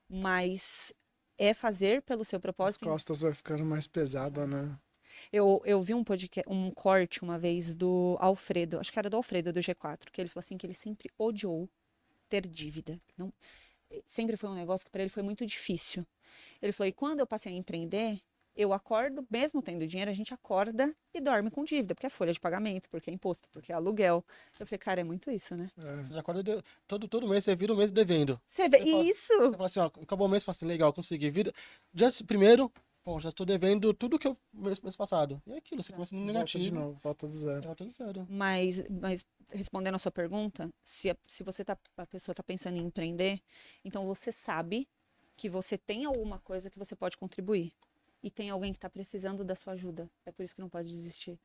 Speaker 3: Mas é fazer pelo seu
Speaker 1: As
Speaker 3: propósito.
Speaker 1: costas vai ficando mais pesada, né?
Speaker 3: Eu vi um corte uma vez do Alfredo, acho que era do Alfredo do G4, que ele falou assim que ele sempre odiou ter dívida. Não, sempre foi um negócio que para ele foi muito difícil. Ele falou: "E quando eu passei a empreender, eu acordo, mesmo tendo dinheiro, a gente acorda e dorme com dívida, porque é folha de pagamento, porque é imposto, porque é aluguel". Eu falei: "Cara, é muito isso, né?"
Speaker 1: É.
Speaker 2: Você já acorda todo mês, você vira o mês devendo.
Speaker 3: Você vê
Speaker 2: Você fala-
Speaker 3: isso?
Speaker 2: Você fala assim, ó, acabou o mês, fala assim, legal, consegui. Dia primeiro, pô, já tô devendo tudo que eu mês passado. E é aquilo, você começa no
Speaker 1: Volta de
Speaker 2: negativo.
Speaker 1: novo, volta do zero.
Speaker 2: É tudo zero.
Speaker 3: Mas respondendo a sua pergunta, se a pessoa está pensando em empreender, então você sabe que você tem alguma coisa que você pode contribuir. E tem alguém que está precisando da sua ajuda. É por isso que não pode desistir.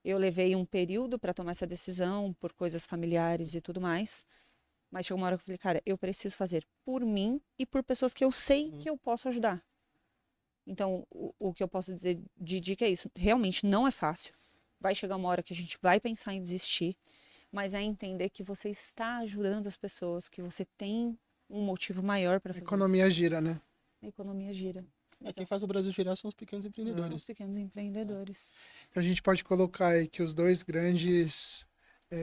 Speaker 3: Eu levei um período para tomar essa decisão, por coisas familiares e tudo mais. Mas chegou uma hora que eu falei, cara, eu preciso fazer por mim e por pessoas que eu sei que eu posso ajudar. Então, o que eu posso dizer de dica é isso. Realmente não é fácil. Vai chegar uma hora que a gente vai pensar em desistir, mas é entender que você está ajudando as pessoas, que você tem um motivo maior para
Speaker 1: A
Speaker 3: fazer
Speaker 1: economia
Speaker 3: isso.
Speaker 1: gira, né?
Speaker 3: A economia gira.
Speaker 2: Quem faz o Brasil girar são os pequenos
Speaker 3: Os
Speaker 2: empreendedores.
Speaker 3: pequenos empreendedores.
Speaker 1: Então a gente pode colocar aí que os dois grandes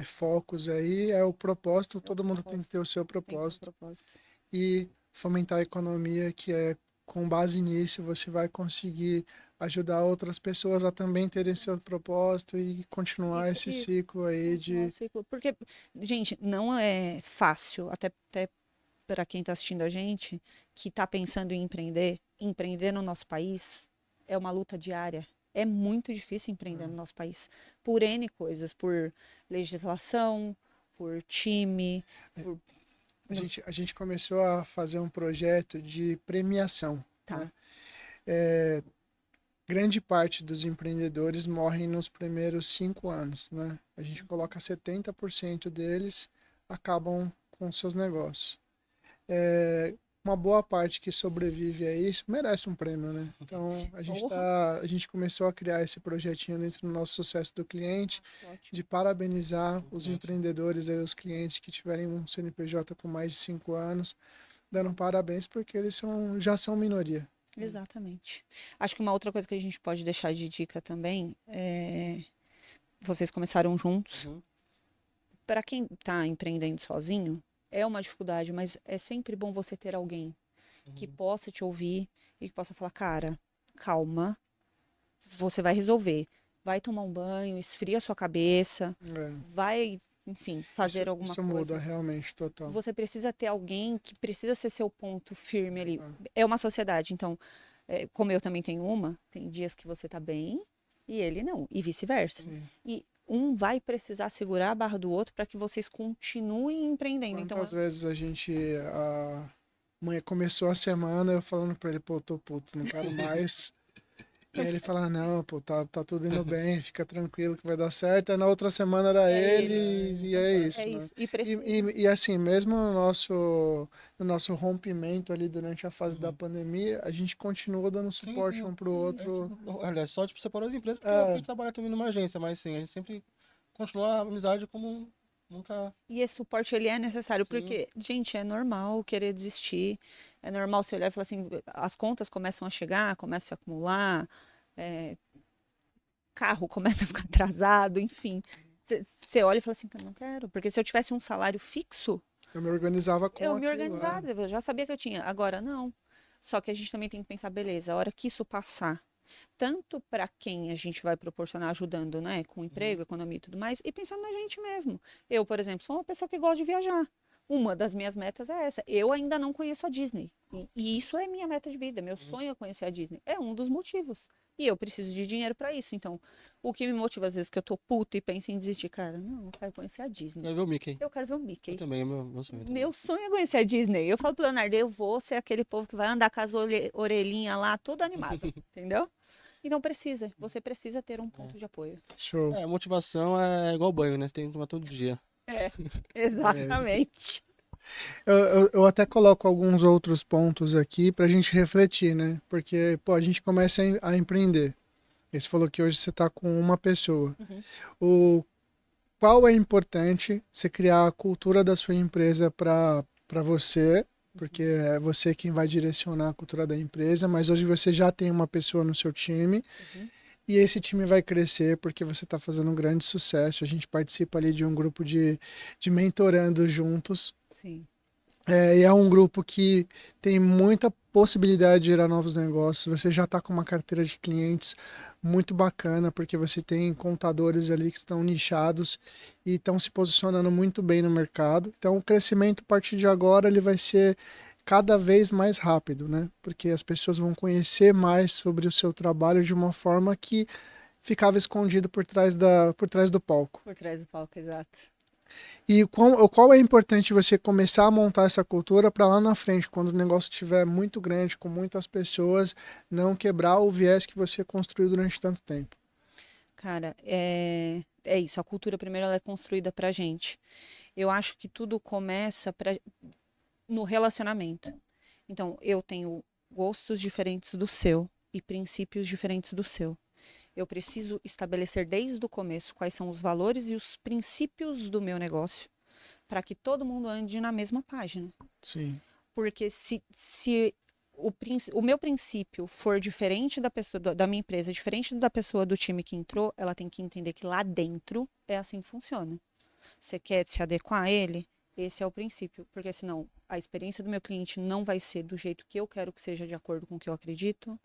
Speaker 1: focos aí é o propósito, todo mundo tem que ter o seu
Speaker 3: Tem que ter um
Speaker 1: propósito,
Speaker 3: propósito.
Speaker 1: e fomentar a economia, que é com base nisso você vai conseguir ajudar outras pessoas a também terem seu propósito e continuar
Speaker 3: E-
Speaker 1: esse
Speaker 3: e
Speaker 1: ciclo aí
Speaker 3: Continuar o
Speaker 1: de
Speaker 3: ciclo. Porque, gente, não é fácil, até para quem está assistindo a gente, que está pensando em empreender no nosso país é uma luta diária. É muito difícil empreender no nosso país. Por N coisas, por legislação, por time, por
Speaker 1: A gente começou a fazer um projeto de premiação,
Speaker 3: Tá.
Speaker 1: né? Grande parte dos empreendedores morrem nos primeiros 5 anos, né? A gente coloca 70% deles acabam com seus negócios. Uma boa parte que sobrevive a isso merece um prêmio, né? Então
Speaker 3: Porra.
Speaker 1: a gente começou a criar esse projetinho dentro do nosso sucesso do cliente,
Speaker 3: Acho ótimo.
Speaker 1: de parabenizar os
Speaker 2: Ótimo.
Speaker 1: empreendedores e os clientes que tiverem um CNPJ com mais de 5 anos, dando parabéns porque eles já são minoria.
Speaker 3: Exatamente. Acho que uma outra coisa que a gente pode deixar de dica também é. Vocês começaram juntos.
Speaker 2: Uhum.
Speaker 3: Para quem está empreendendo sozinho, é uma dificuldade, mas é sempre bom você ter alguém que possa te ouvir e que possa falar, cara, calma, você vai resolver. Vai tomar um banho, esfria a sua cabeça,
Speaker 1: É,
Speaker 3: vai, enfim, fazer alguma
Speaker 1: isso muda
Speaker 3: coisa.
Speaker 1: realmente, total.
Speaker 3: Você precisa ter alguém que precisa ser seu ponto firme ali.
Speaker 1: Ah,
Speaker 3: É uma sociedade, então, como eu também tenho uma, tem dias que você tá bem e ele não, e vice-versa.
Speaker 1: sim.
Speaker 3: E um vai precisar segurar a barra do outro para que vocês continuem empreendendo. Então,
Speaker 1: Quantas vezes a mãe começou a semana, eu falando pra ele, pô, tô puto, não quero mais. E aí ele fala, não, pô, tá tudo indo bem, fica tranquilo que vai dar certo. Aí na outra semana era
Speaker 3: é ele.
Speaker 1: ele e é
Speaker 3: É
Speaker 1: isso, né?
Speaker 3: isso. E
Speaker 1: E,
Speaker 3: precisa.
Speaker 1: e assim, mesmo no nosso rompimento ali durante a fase da
Speaker 2: Uhum.
Speaker 1: pandemia, a gente continuou dando
Speaker 2: Sim,
Speaker 1: suporte
Speaker 2: sim.
Speaker 1: um pro outro.
Speaker 2: Olha, só tipo, separou as empresas porque eu
Speaker 1: É,
Speaker 2: fui trabalhar também numa agência, mas sim, a gente sempre continua a amizade como nunca.
Speaker 3: E esse suporte ele é necessário,
Speaker 2: Sim.
Speaker 3: porque, gente, é normal querer desistir. É normal você olhar e falar assim, as contas começam a chegar, começam a acumular, é, carro começa a ficar atrasado, enfim. Você olha e fala assim, eu não quero. Porque se eu tivesse um salário fixo,
Speaker 1: eu me organizava com
Speaker 3: eu me
Speaker 1: aquilo.
Speaker 3: organizava, eu já sabia que eu tinha. Agora, não. Só que a gente também tem que pensar, beleza, a hora que isso passar, tanto para quem a gente vai proporcionar ajudando, né, com
Speaker 2: Uhum.
Speaker 3: emprego, economia e tudo mais, e pensando na gente mesmo. Eu, por exemplo, sou uma pessoa que gosta de viajar. Uma das minhas metas é essa. Eu ainda não conheço a Disney. E isso é minha meta de vida. Meu sonho é conhecer a Disney. É um dos motivos. E eu preciso de dinheiro para isso. Então, o que me motiva às vezes que eu tô puta e penso em desistir, cara, não, eu quero conhecer a Disney.
Speaker 2: Quero ver o Mickey.
Speaker 3: Eu quero ver o
Speaker 2: Eu
Speaker 3: Mickey.
Speaker 2: também, é meu sonho também.
Speaker 3: Meu sonho é conhecer a Disney. Eu falo pro Leonardo, eu vou ser aquele povo que vai andar com as orelhinhas lá, todo animado, entendeu? Então você precisa ter um ponto de apoio.
Speaker 1: Show.
Speaker 2: É, motivação é igual banho, né? Você tem que tomar todo dia.
Speaker 3: É,
Speaker 1: É,
Speaker 3: exatamente.
Speaker 1: eu até coloco alguns outros pontos aqui para a gente refletir, né? Porque, pô, a gente começa a empreender. Você falou que hoje você está com uma pessoa.
Speaker 3: Uhum.
Speaker 1: O qual é importante você criar a cultura da sua empresa para você, porque é você quem vai direcionar a cultura da empresa, mas hoje você já tem uma pessoa no seu time
Speaker 3: Uhum.
Speaker 1: e esse time vai crescer porque você está fazendo um grande sucesso. A gente participa ali de um grupo de mentorando juntos.
Speaker 3: Sim.
Speaker 1: E é um grupo que tem muita possibilidade de gerar novos negócios. Você já está com uma carteira de clientes muito bacana, porque você tem contadores ali que estão nichados e estão se posicionando muito bem no mercado. Então, o crescimento a partir de agora ele vai ser cada vez mais rápido, né? Porque as pessoas vão conhecer mais sobre o seu trabalho de uma forma que ficava escondido por trás do palco.
Speaker 3: Por trás do palco, exato.
Speaker 1: E qual é importante você começar a montar essa cultura para lá na frente, quando o negócio estiver muito grande, com muitas pessoas, não quebrar o viés que você construiu durante tanto tempo.
Speaker 3: Cara, é isso. A cultura primeiro ela é construída pra gente. Eu acho que tudo começa no relacionamento. Então, eu tenho gostos diferentes do seu e princípios diferentes do seu. Eu preciso estabelecer desde o começo quais são os valores e os princípios do meu negócio para que todo mundo ande na mesma página.
Speaker 1: Sim,
Speaker 3: Porque se o meu princípio for diferente da pessoa da minha empresa, diferente da pessoa do time que entrou, ela tem que entender que lá dentro é assim que funciona. Você quer se adequar a ele? Esse é o princípio, porque senão a experiência do meu cliente não vai ser do jeito que eu quero que seja, de acordo com o que eu acredito.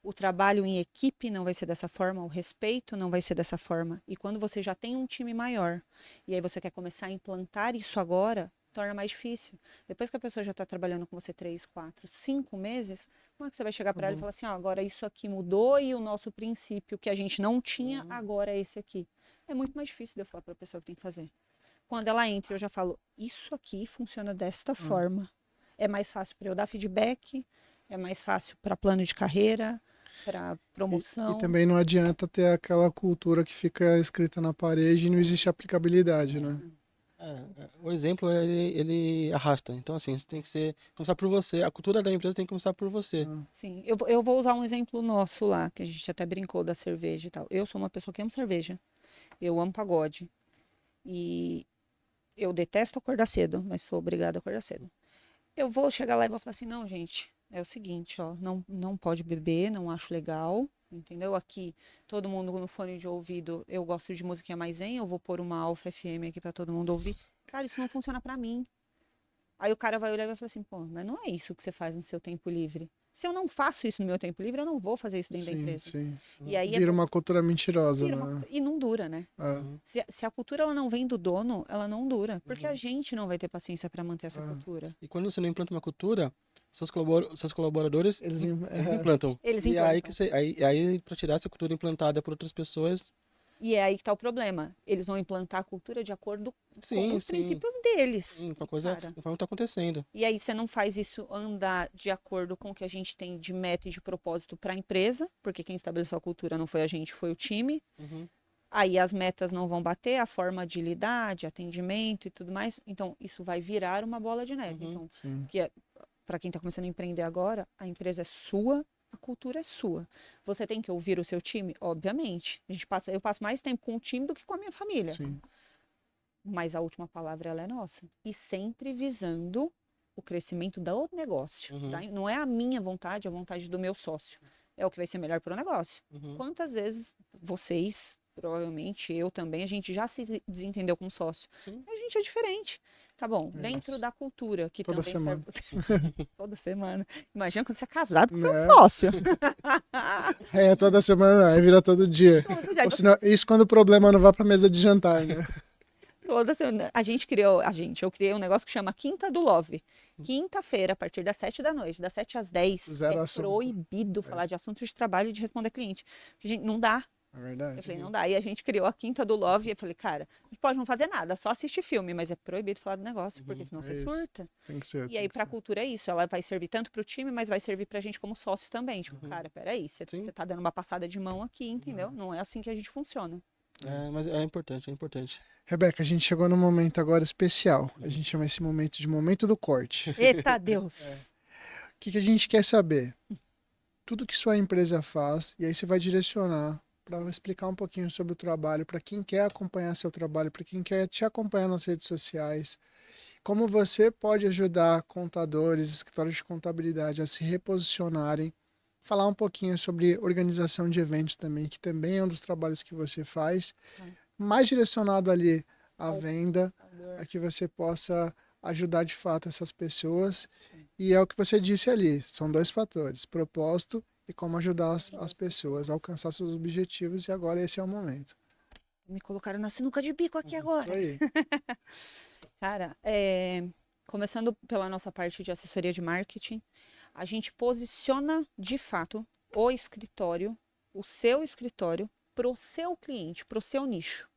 Speaker 3: O trabalho em equipe não vai ser dessa forma, o respeito não vai ser dessa forma. E quando você já tem um time maior e aí você quer começar a implantar isso agora, torna mais difícil. Depois que a pessoa já está trabalhando com você 3, 4, 5 meses, como é que você vai chegar para ela e falar assim, agora isso aqui mudou e o nosso princípio que a gente não tinha, agora é esse aqui. É muito mais difícil de eu falar para a pessoa que tem que fazer. quando ela entra, eu já falo, isso aqui funciona desta forma. É mais fácil para eu dar feedback, é mais fácil para plano de carreira, para
Speaker 1: E
Speaker 3: promoção.
Speaker 1: também não adianta ter aquela cultura que fica escrita na parede e não existe aplicabilidade, né?
Speaker 2: O exemplo, ele arrasta. Então, assim, você tem que começar por você. A cultura da empresa tem que começar por você.
Speaker 3: Sim, eu vou usar um exemplo nosso lá, que a gente até brincou da cerveja e tal. Eu sou uma pessoa que ama cerveja. Eu amo pagode. E eu detesto acordar cedo, mas sou obrigada a acordar cedo. Eu vou chegar lá e vou falar assim, não, gente, é o seguinte, ó, não pode beber, não acho legal, entendeu? Aqui, todo mundo no fone de ouvido, eu gosto de musiquinha mais zen, eu vou pôr uma Alfa FM aqui pra todo mundo ouvir. Cara, isso não funciona pra mim. Aí o cara vai olhar e vai falar assim, pô, mas não é isso que você faz no seu tempo livre. Se eu não faço isso no meu tempo livre, eu não vou fazer isso dentro da
Speaker 1: Sim,
Speaker 3: empresa.
Speaker 1: sim.
Speaker 3: E aí
Speaker 1: Vira uma cultura mentirosa,
Speaker 3: vira
Speaker 1: né?
Speaker 3: e não dura, né?
Speaker 1: É,
Speaker 3: Se a cultura ela não vem do dono, ela não dura. Porque a gente não vai ter paciência para manter essa
Speaker 1: é.
Speaker 3: cultura.
Speaker 2: E quando você não implanta uma cultura, seus colaboradores, eles
Speaker 1: É,
Speaker 2: implantam.
Speaker 3: Eles
Speaker 2: E é aí
Speaker 3: implantam.
Speaker 2: que aí para tirar essa cultura implantada por outras pessoas,
Speaker 3: E é aí que tá o problema. Eles vão implantar a cultura de acordo com
Speaker 2: sim,
Speaker 3: os
Speaker 2: sim,
Speaker 3: princípios deles.
Speaker 2: sim, com a
Speaker 3: E,
Speaker 2: coisa,
Speaker 3: cara,
Speaker 2: conforme está acontecendo.
Speaker 3: e aí você não faz isso andar de acordo com o que a gente tem de meta e de propósito para a empresa, porque quem estabeleceu a cultura não foi a gente, foi o time.
Speaker 2: Uhum,
Speaker 3: Aí as metas não vão bater, a forma de lidar, de atendimento e tudo mais. Então, isso vai virar uma bola de neve.
Speaker 2: uhum.
Speaker 3: Então,
Speaker 1: sim.
Speaker 3: que para quem está começando a empreender agora, a empresa é sua, a cultura é sua. Você tem que ouvir o seu time? Obviamente. Eu passo mais tempo com o time do que com a minha família.
Speaker 1: Sim.
Speaker 3: Mas a última palavra ela é nossa. E sempre visando o crescimento do negócio.
Speaker 2: Uhum.
Speaker 3: Tá? Não é a minha vontade, é a vontade do meu sócio. É o que vai ser melhor para o negócio.
Speaker 2: Uhum.
Speaker 3: Quantas vezes vocês, provavelmente eu também, a gente já se desentendeu com sócio?
Speaker 2: Sim.
Speaker 3: A gente é diferente. Tá bom,
Speaker 1: É
Speaker 3: dentro
Speaker 1: isso.
Speaker 3: da cultura, que
Speaker 1: Toda
Speaker 3: também
Speaker 1: semana.
Speaker 3: serve. Toda semana. Imagina quando você é casado com seu
Speaker 1: Né?
Speaker 3: sócio.
Speaker 1: É, toda semana não, aí vira todo dia.
Speaker 3: Todo dia.
Speaker 1: Ou senão, isso quando o problema não vai pra mesa de jantar, né?
Speaker 3: Toda semana. Eu criei um negócio que chama Quinta do Love. Quinta-feira, a partir das 7 da noite, das 7 às 10,
Speaker 1: Zero
Speaker 3: é
Speaker 1: assunto.
Speaker 3: proibido falar de assuntos de trabalho e de responder cliente. Porque, gente, não dá.
Speaker 1: É verdade.
Speaker 3: Eu falei, não dá. E a gente criou a Quinta do Love e eu falei, cara, a gente pode não fazer nada, só assistir filme, mas é proibido falar do negócio, porque senão
Speaker 1: É
Speaker 3: você
Speaker 1: isso.
Speaker 3: surta.
Speaker 1: Tem que ser.
Speaker 3: E
Speaker 1: tem
Speaker 3: aí,
Speaker 1: que
Speaker 3: pra
Speaker 1: ser.
Speaker 3: cultura é isso. Ela vai servir tanto pro time, mas vai servir pra gente como sócio também. Tipo, cara, peraí,
Speaker 2: Sim.
Speaker 3: você tá dando uma passada de mão aqui, entendeu? Não é assim que a gente funciona.
Speaker 2: Mas é importante, é importante.
Speaker 1: Rebeca, a gente chegou num momento agora especial. A gente chama esse momento de momento do corte.
Speaker 3: Eita Deus!
Speaker 1: O que a gente quer saber? Tudo que sua empresa faz, e aí você vai direcionar para explicar um pouquinho sobre o trabalho, para quem quer acompanhar seu trabalho, para quem quer te acompanhar nas redes sociais, como você pode ajudar contadores, escritórios de contabilidade a se reposicionarem, falar um pouquinho sobre organização de eventos também, que também é um dos trabalhos que você faz, mais direcionado ali à venda, a que você possa ajudar de fato essas pessoas. E é o que você disse ali, são dois fatores, propósito e como ajudar as pessoas a alcançar seus objetivos, e agora esse é o momento.
Speaker 3: Me colocaram na sinuca de bico aqui
Speaker 1: Isso
Speaker 3: agora.
Speaker 1: aí.
Speaker 3: Cara, começando pela nossa parte de assessoria de marketing, a gente posiciona de fato o seu escritório, para o seu cliente, para o seu nicho.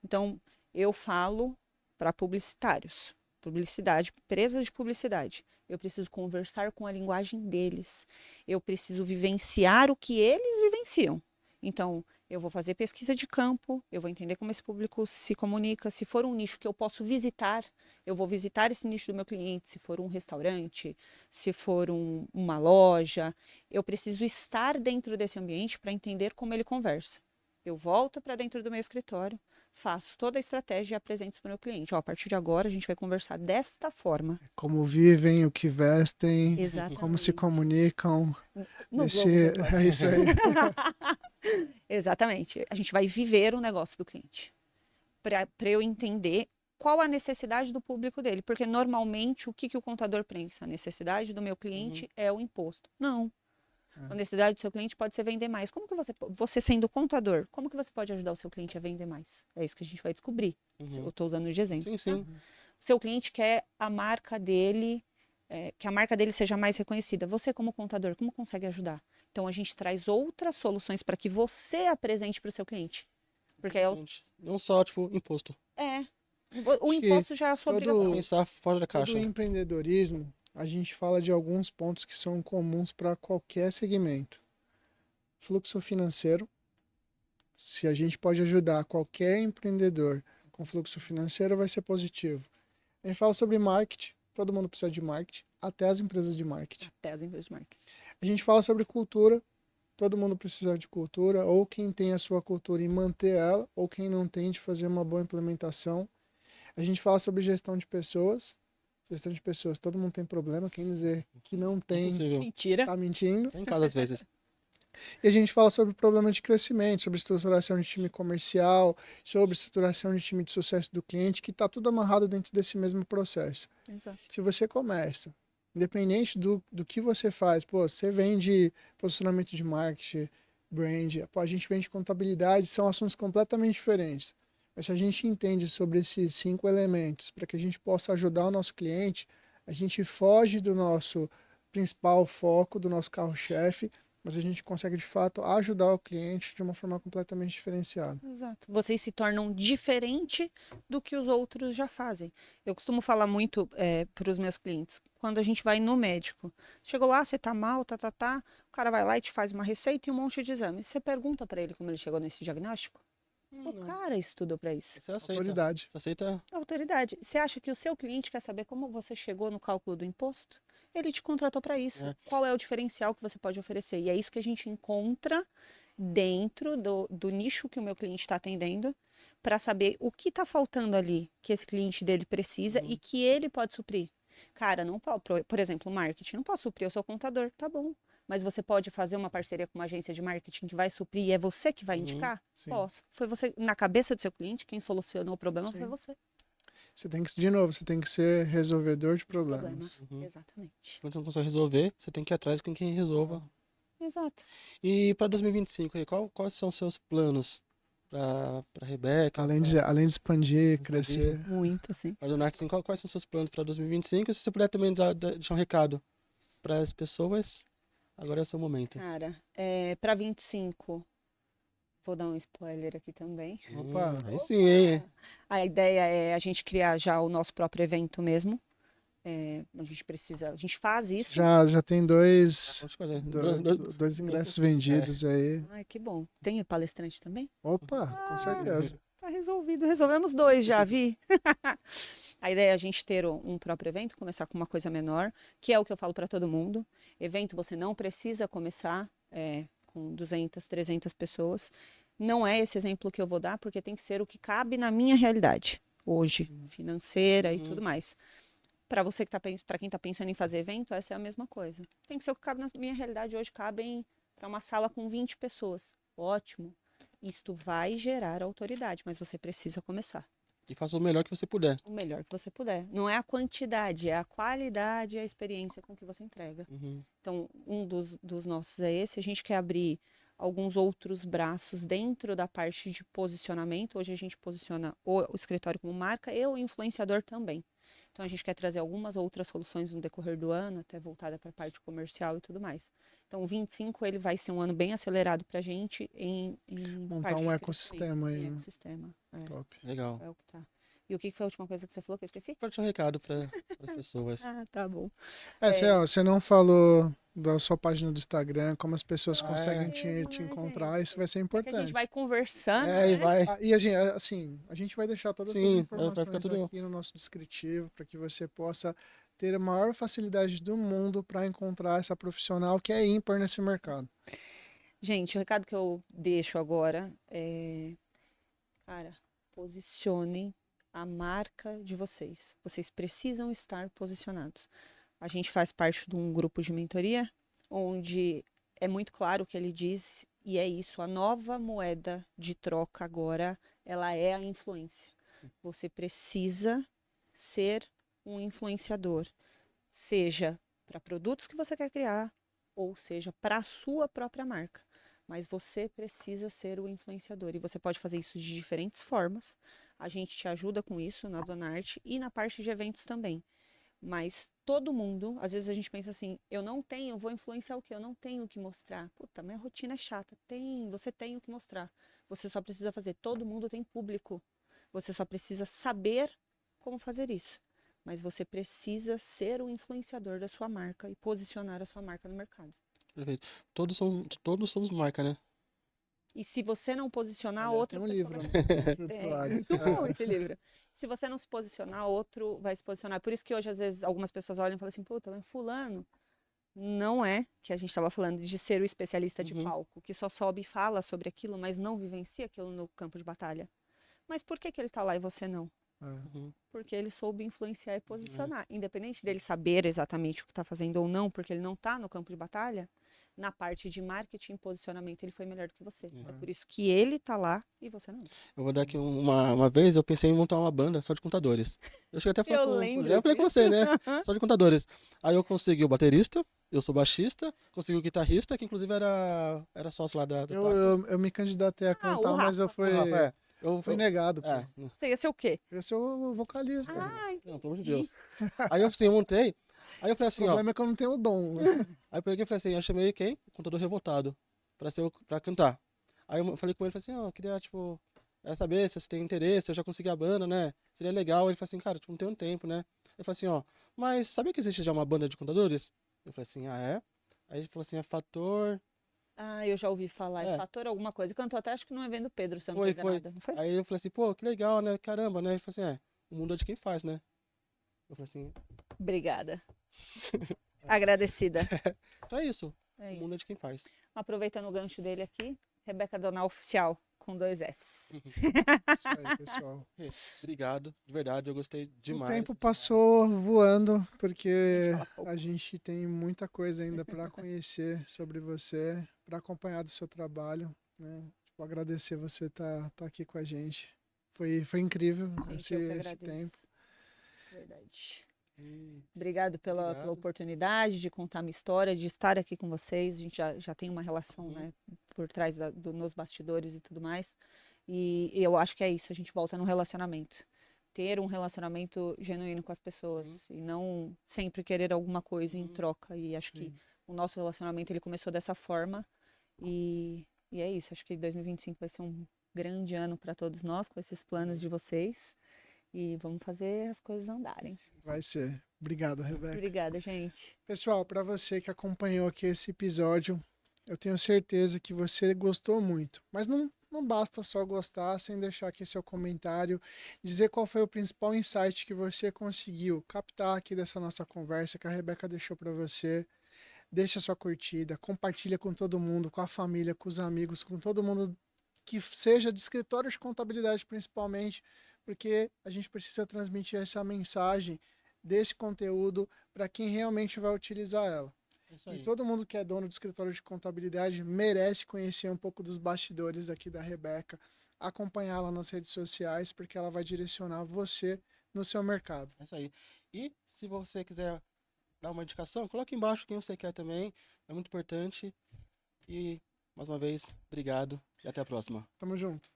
Speaker 3: Então, eu falo para publicitários, publicidade, empresas de publicidade. Eu preciso conversar com a linguagem deles. Eu preciso vivenciar o que eles vivenciam. Então, eu vou fazer pesquisa de campo, eu vou entender como esse público se comunica. Se for um nicho que eu posso visitar, eu vou visitar esse nicho do meu cliente. Se for um restaurante, se for uma loja, eu preciso estar dentro desse ambiente para entender como ele conversa. Eu volto para dentro do meu escritório, faço toda a estratégia e apresento isso para o meu cliente. Ó, a partir de agora, a gente vai conversar desta forma.
Speaker 1: Como vivem, o que vestem,
Speaker 3: Exatamente.
Speaker 1: como se comunicam.
Speaker 3: No
Speaker 1: Esse,
Speaker 3: Globo Repórter.
Speaker 1: é isso aí.
Speaker 3: Exatamente. A gente vai viver o negócio do cliente. Para eu entender qual a necessidade do público dele. Porque normalmente o que o contador pensa? A necessidade do meu cliente é o imposto. Não. A necessidade do seu cliente pode ser vender mais. Como que você sendo contador, como que você pode ajudar o seu cliente a vender mais? É isso que a gente vai descobrir. Eu estou usando de exemplo.
Speaker 2: Sim, sim.
Speaker 3: O seu cliente quer a marca dele, que a marca dele seja mais reconhecida. Você, como contador, como consegue ajudar? Então, a gente traz outras soluções para que você apresente para o seu cliente. Porque aí
Speaker 2: Interessante. Não só, tipo, imposto.
Speaker 3: O
Speaker 1: Acho que
Speaker 3: imposto já é a sua obrigação.
Speaker 2: Pensar fora da
Speaker 1: todo
Speaker 2: caixa.
Speaker 1: empreendedorismo, a gente fala de alguns pontos que são comuns para qualquer segmento. Fluxo financeiro, se a gente pode ajudar qualquer empreendedor com fluxo financeiro, vai ser positivo. A gente fala sobre marketing, todo mundo precisa de marketing, até as empresas de marketing.
Speaker 3: Até as empresas de marketing.
Speaker 1: A gente fala sobre cultura, todo mundo precisa de cultura, ou quem tem a sua cultura e manter ela, ou quem não tem de fazer uma boa implementação. A gente fala sobre gestão de pessoas. Gestão de pessoas, todo mundo tem problema. Quem dizer que não tem,
Speaker 2: Impossível.
Speaker 3: Mentira.
Speaker 1: tá mentindo.
Speaker 2: Tem em casa às vezes.
Speaker 1: E a gente fala sobre problema de crescimento, sobre estruturação de time comercial, sobre estruturação de time de sucesso do cliente, que está tudo amarrado dentro desse mesmo processo.
Speaker 3: Exato.
Speaker 1: Se você começa, independente do que você faz, pô, você vende posicionamento de marketing, brand, pô, a gente vende contabilidade, são assuntos completamente diferentes. Mas se a gente entende sobre esses 5 elementos para que a gente possa ajudar o nosso cliente, a gente foge do nosso principal foco, do nosso carro-chefe, mas a gente consegue de fato ajudar o cliente de uma forma completamente diferenciada.
Speaker 3: Exato. Vocês se tornam diferente do que os outros já fazem. Eu costumo falar muito para os meus clientes, quando a gente vai no médico, chegou lá, você tá mal, o cara vai lá e te faz uma receita e um monte de exames. Você pergunta para ele como ele chegou nesse diagnóstico? O cara estudou para isso.
Speaker 2: Você aceita.
Speaker 1: Autoridade.
Speaker 2: Você aceita.
Speaker 3: Autoridade. Você acha que o seu cliente quer saber como você chegou no cálculo do imposto? Ele te contratou para isso.
Speaker 2: É.
Speaker 3: Qual é o diferencial que você pode oferecer? E é isso que a gente encontra dentro do nicho que o meu cliente está atendendo, para saber o que está faltando ali que esse cliente dele precisa e que ele pode suprir. Cara, não pode, por exemplo, marketing, não posso suprir, eu sou contador, tá bom. Mas você pode fazer uma parceria com uma agência de marketing que vai suprir e é você que vai indicar?
Speaker 1: Sim.
Speaker 3: Posso. Foi você, na cabeça do seu cliente, quem solucionou o problema foi
Speaker 1: Sim.
Speaker 3: você.
Speaker 1: Você tem que, de novo, você tem que ser resolvedor de
Speaker 3: Problema.
Speaker 1: problemas.
Speaker 3: Exatamente.
Speaker 2: Quando você não consegue resolver, você tem que ir atrás com quem resolva.
Speaker 3: Exato.
Speaker 2: E para 2025 aí, quais são os seus planos para Rebeca?
Speaker 1: Além de expandir, crescer.
Speaker 3: Muito, sim.
Speaker 2: Para Donati, assim, quais são os seus planos para 2025? E se você puder também deixar um recado para as pessoas, agora é o seu momento.
Speaker 3: Cara, para 25, vou dar um spoiler aqui também.
Speaker 1: Opa,
Speaker 2: Aí sim, hein?
Speaker 3: A ideia é a gente criar já o nosso próprio evento mesmo. A gente faz isso.
Speaker 1: já tem dois
Speaker 2: Dois
Speaker 1: ingressos vendidos aí.
Speaker 3: Ai, que bom. Tem palestrante também?
Speaker 1: Opa, com certeza.
Speaker 3: Tá resolvido. Resolvemos 2 já, Vi. A ideia é a gente ter um próprio evento, começar com uma coisa menor, que é o que eu falo para todo mundo. Evento você não precisa começar com 200, 300 pessoas. Não é esse exemplo que eu vou dar, porque tem que ser o que cabe na minha realidade hoje, financeira e tudo mais. Para você que para quem está pensando em fazer evento, essa é a mesma coisa. Tem que ser o que cabe na minha realidade hoje, cabem para uma sala com 20 pessoas. Ótimo. Isto vai gerar autoridade, mas você precisa começar.
Speaker 2: E faça o melhor que você puder.
Speaker 3: O melhor que você puder. Não é a quantidade, é a qualidade e a experiência com que você entrega. Então, um dos nossos é esse. A gente quer abrir alguns outros braços dentro da parte de posicionamento. Hoje a gente posiciona o escritório como marca e o influenciador também. Então a gente quer trazer algumas outras soluções no decorrer do ano, até voltada para a parte comercial e tudo mais. Então o 25 ele vai ser um ano bem acelerado para a gente em
Speaker 1: Montar
Speaker 3: parte
Speaker 1: um
Speaker 3: de
Speaker 1: ecossistema aí,
Speaker 3: crescimento.
Speaker 1: né?
Speaker 3: Ecossistema.
Speaker 2: Top. Legal.
Speaker 3: É o que tá. E o que foi a última coisa que você falou que eu esqueci?
Speaker 2: Pode dar um recado para as pessoas.
Speaker 3: Ah, tá bom.
Speaker 1: Você não falou da sua página do Instagram, como as pessoas conseguem
Speaker 3: mesmo,
Speaker 1: te
Speaker 3: né,
Speaker 1: encontrar,
Speaker 3: gente?
Speaker 1: isso vai ser
Speaker 3: É que
Speaker 1: importante.
Speaker 3: a gente vai conversando,
Speaker 2: E
Speaker 3: né?
Speaker 2: vai.
Speaker 1: E a gente vai deixar todas essas
Speaker 2: Sim, vai
Speaker 1: informações
Speaker 2: ficar tudo.
Speaker 1: aqui no nosso descritivo para que você possa ter a maior facilidade do mundo para encontrar essa profissional que é ímpar nesse mercado.
Speaker 3: Gente, o recado que eu deixo agora é, cara, posicionem a marca de vocês. Vocês precisam estar posicionados. A gente faz parte de um grupo de mentoria, onde é muito claro o que ele diz, e é isso, a nova moeda de troca agora, ela é a influência. Você precisa ser um influenciador, seja para produtos que você quer criar, ou seja para a sua própria marca. Mas você precisa ser o influenciador, e você pode fazer isso de diferentes formas. A gente te ajuda com isso na Donarte e na parte de eventos também. Mas todo mundo, às vezes a gente pensa assim, vou influenciar o quê? Eu não tenho o que mostrar. Puta, minha rotina é chata. Você tem o que mostrar. Você só precisa fazer. Todo mundo tem público. Você só precisa saber como fazer isso. Mas você precisa ser o influenciador da sua marca e posicionar a sua marca no mercado.
Speaker 2: Perfeito. Todos somos marca, né?
Speaker 3: E se você não posicionar,
Speaker 1: Aliás,
Speaker 3: outra
Speaker 1: tem um
Speaker 3: pessoa
Speaker 1: livro,
Speaker 3: vai...
Speaker 1: né?
Speaker 3: É muito bom esse livro. Se você não se posicionar, outro vai se posicionar. Por isso que hoje, às vezes, algumas pessoas olham e falam assim, puta, mas fulano não é, que a gente estava falando, de ser o especialista de
Speaker 2: Uhum.
Speaker 3: palco, que só sobe e fala sobre aquilo, mas não vivencia aquilo no campo de batalha. Mas por que que ele tá lá e você não?
Speaker 1: É.
Speaker 2: Uhum.
Speaker 3: Porque ele soube influenciar e posicionar. Independente dele saber exatamente o que está fazendo ou não, porque ele não está no campo de batalha, na parte de marketing e posicionamento ele foi melhor do que você. É por isso que ele está lá e você não.
Speaker 2: Eu vou dar aqui uma vez, eu pensei em montar uma banda só de contadores. Eu cheguei até a falar
Speaker 3: Eu
Speaker 2: com
Speaker 3: lembro
Speaker 2: já falei com
Speaker 3: disso.
Speaker 2: você, né? Só de contadores. Aí eu consegui o baterista, eu sou baixista, consegui o guitarrista, que inclusive era sócio lá da
Speaker 1: Eu,
Speaker 2: Tactus.
Speaker 1: eu me candidatei a
Speaker 3: Ah, o
Speaker 1: cantar, mas eu
Speaker 3: Rafa.
Speaker 2: O Rafa, é.
Speaker 1: fui negado, pô.
Speaker 2: É,
Speaker 3: Você ia ser o quê?
Speaker 1: Eu sou o vocalista.
Speaker 3: Ah,
Speaker 2: não, pelo amor de
Speaker 3: entendi.
Speaker 2: Deus. Aí eu assim, eu montei, aí eu falei
Speaker 1: O
Speaker 2: assim, ó.
Speaker 1: problema é que eu não tenho o dom.
Speaker 2: Aí eu peguei e falei assim, eu chamei quem? O contador revoltado, pra cantar. Aí eu falei com ele, falei assim, ó, eu queria, tipo, saber se você tem interesse, eu já consegui a banda, né? Seria legal. Ele falou assim, cara, tipo, não tenho tempo, né? Eu falei assim, ó, mas sabia que existe já uma banda de contadores? Eu falei assim, ah, é? Aí ele falou assim, é Fator.
Speaker 3: Ah, eu já ouvi falar. É
Speaker 2: É,
Speaker 3: Fator alguma coisa. Cantou até acho que no evento do Pedro, se eu não tô
Speaker 2: foi, foi.
Speaker 3: enganada. Não foi?
Speaker 2: Aí eu falei assim, pô, que legal, né? Caramba, né? Ele falou assim, o mundo é de quem faz, né? Eu falei assim,
Speaker 3: Obrigada. Agradecida.
Speaker 2: então é isso.
Speaker 3: É
Speaker 2: O mundo é
Speaker 3: isso.
Speaker 2: de quem faz.
Speaker 3: Aproveitando o gancho dele aqui, Rebeca Donal Oficial, com 2 Fs.
Speaker 1: Isso aí, pessoal.
Speaker 2: Obrigado, de verdade, eu gostei
Speaker 1: O
Speaker 2: demais.
Speaker 1: tempo
Speaker 2: demais.
Speaker 1: passou voando,
Speaker 3: A
Speaker 1: porque
Speaker 3: gente fala pouco.
Speaker 1: a gente tem muita coisa ainda para conhecer sobre você, para acompanhar do seu trabalho, né? Tipo, agradecer você tá aqui com a gente. Foi incrível
Speaker 3: Gente, eu que
Speaker 1: esse tempo.
Speaker 3: agradeço. Verdade.
Speaker 2: Hum,
Speaker 3: Obrigado pela
Speaker 2: Obrigado.
Speaker 3: oportunidade de contar minha história, de estar aqui com vocês. A gente já tem uma relação,
Speaker 2: Uhum.
Speaker 3: né, por trás nos bastidores e tudo mais. E eu acho que é isso, a gente volta no relacionamento. Ter um relacionamento genuíno com as pessoas e não sempre querer alguma coisa em
Speaker 2: Uhum.
Speaker 3: troca. E acho que
Speaker 1: Sim.
Speaker 3: o nosso relacionamento ele começou dessa forma. E é isso, acho que 2025 vai ser um grande ano para todos nós, com esses planos de vocês. E vamos fazer as coisas andarem.
Speaker 1: Vai ser. Obrigado, Rebeca.
Speaker 3: Obrigada, gente.
Speaker 1: Pessoal, para você que acompanhou aqui esse episódio, eu tenho certeza que você gostou muito. Mas não basta só gostar sem deixar aqui seu comentário, dizer qual foi o principal insight que você conseguiu captar aqui dessa nossa conversa que a Rebeca deixou para você. Deixa sua curtida, compartilha com todo mundo, com a família, com os amigos, com todo mundo que seja de escritório de contabilidade principalmente, porque a gente precisa transmitir essa mensagem desse conteúdo para quem realmente vai utilizar ela.
Speaker 2: É isso
Speaker 1: E
Speaker 2: aí.
Speaker 1: todo mundo que é dono de escritório de contabilidade merece conhecer um pouco dos bastidores aqui da Rebeca, acompanhá-la nas redes sociais, porque ela vai direcionar você no seu mercado.
Speaker 2: É isso aí. E se você quiser dar uma indicação, coloque embaixo quem você quer também. É muito importante. E, mais uma vez, obrigado e até a próxima.
Speaker 1: Tamo junto.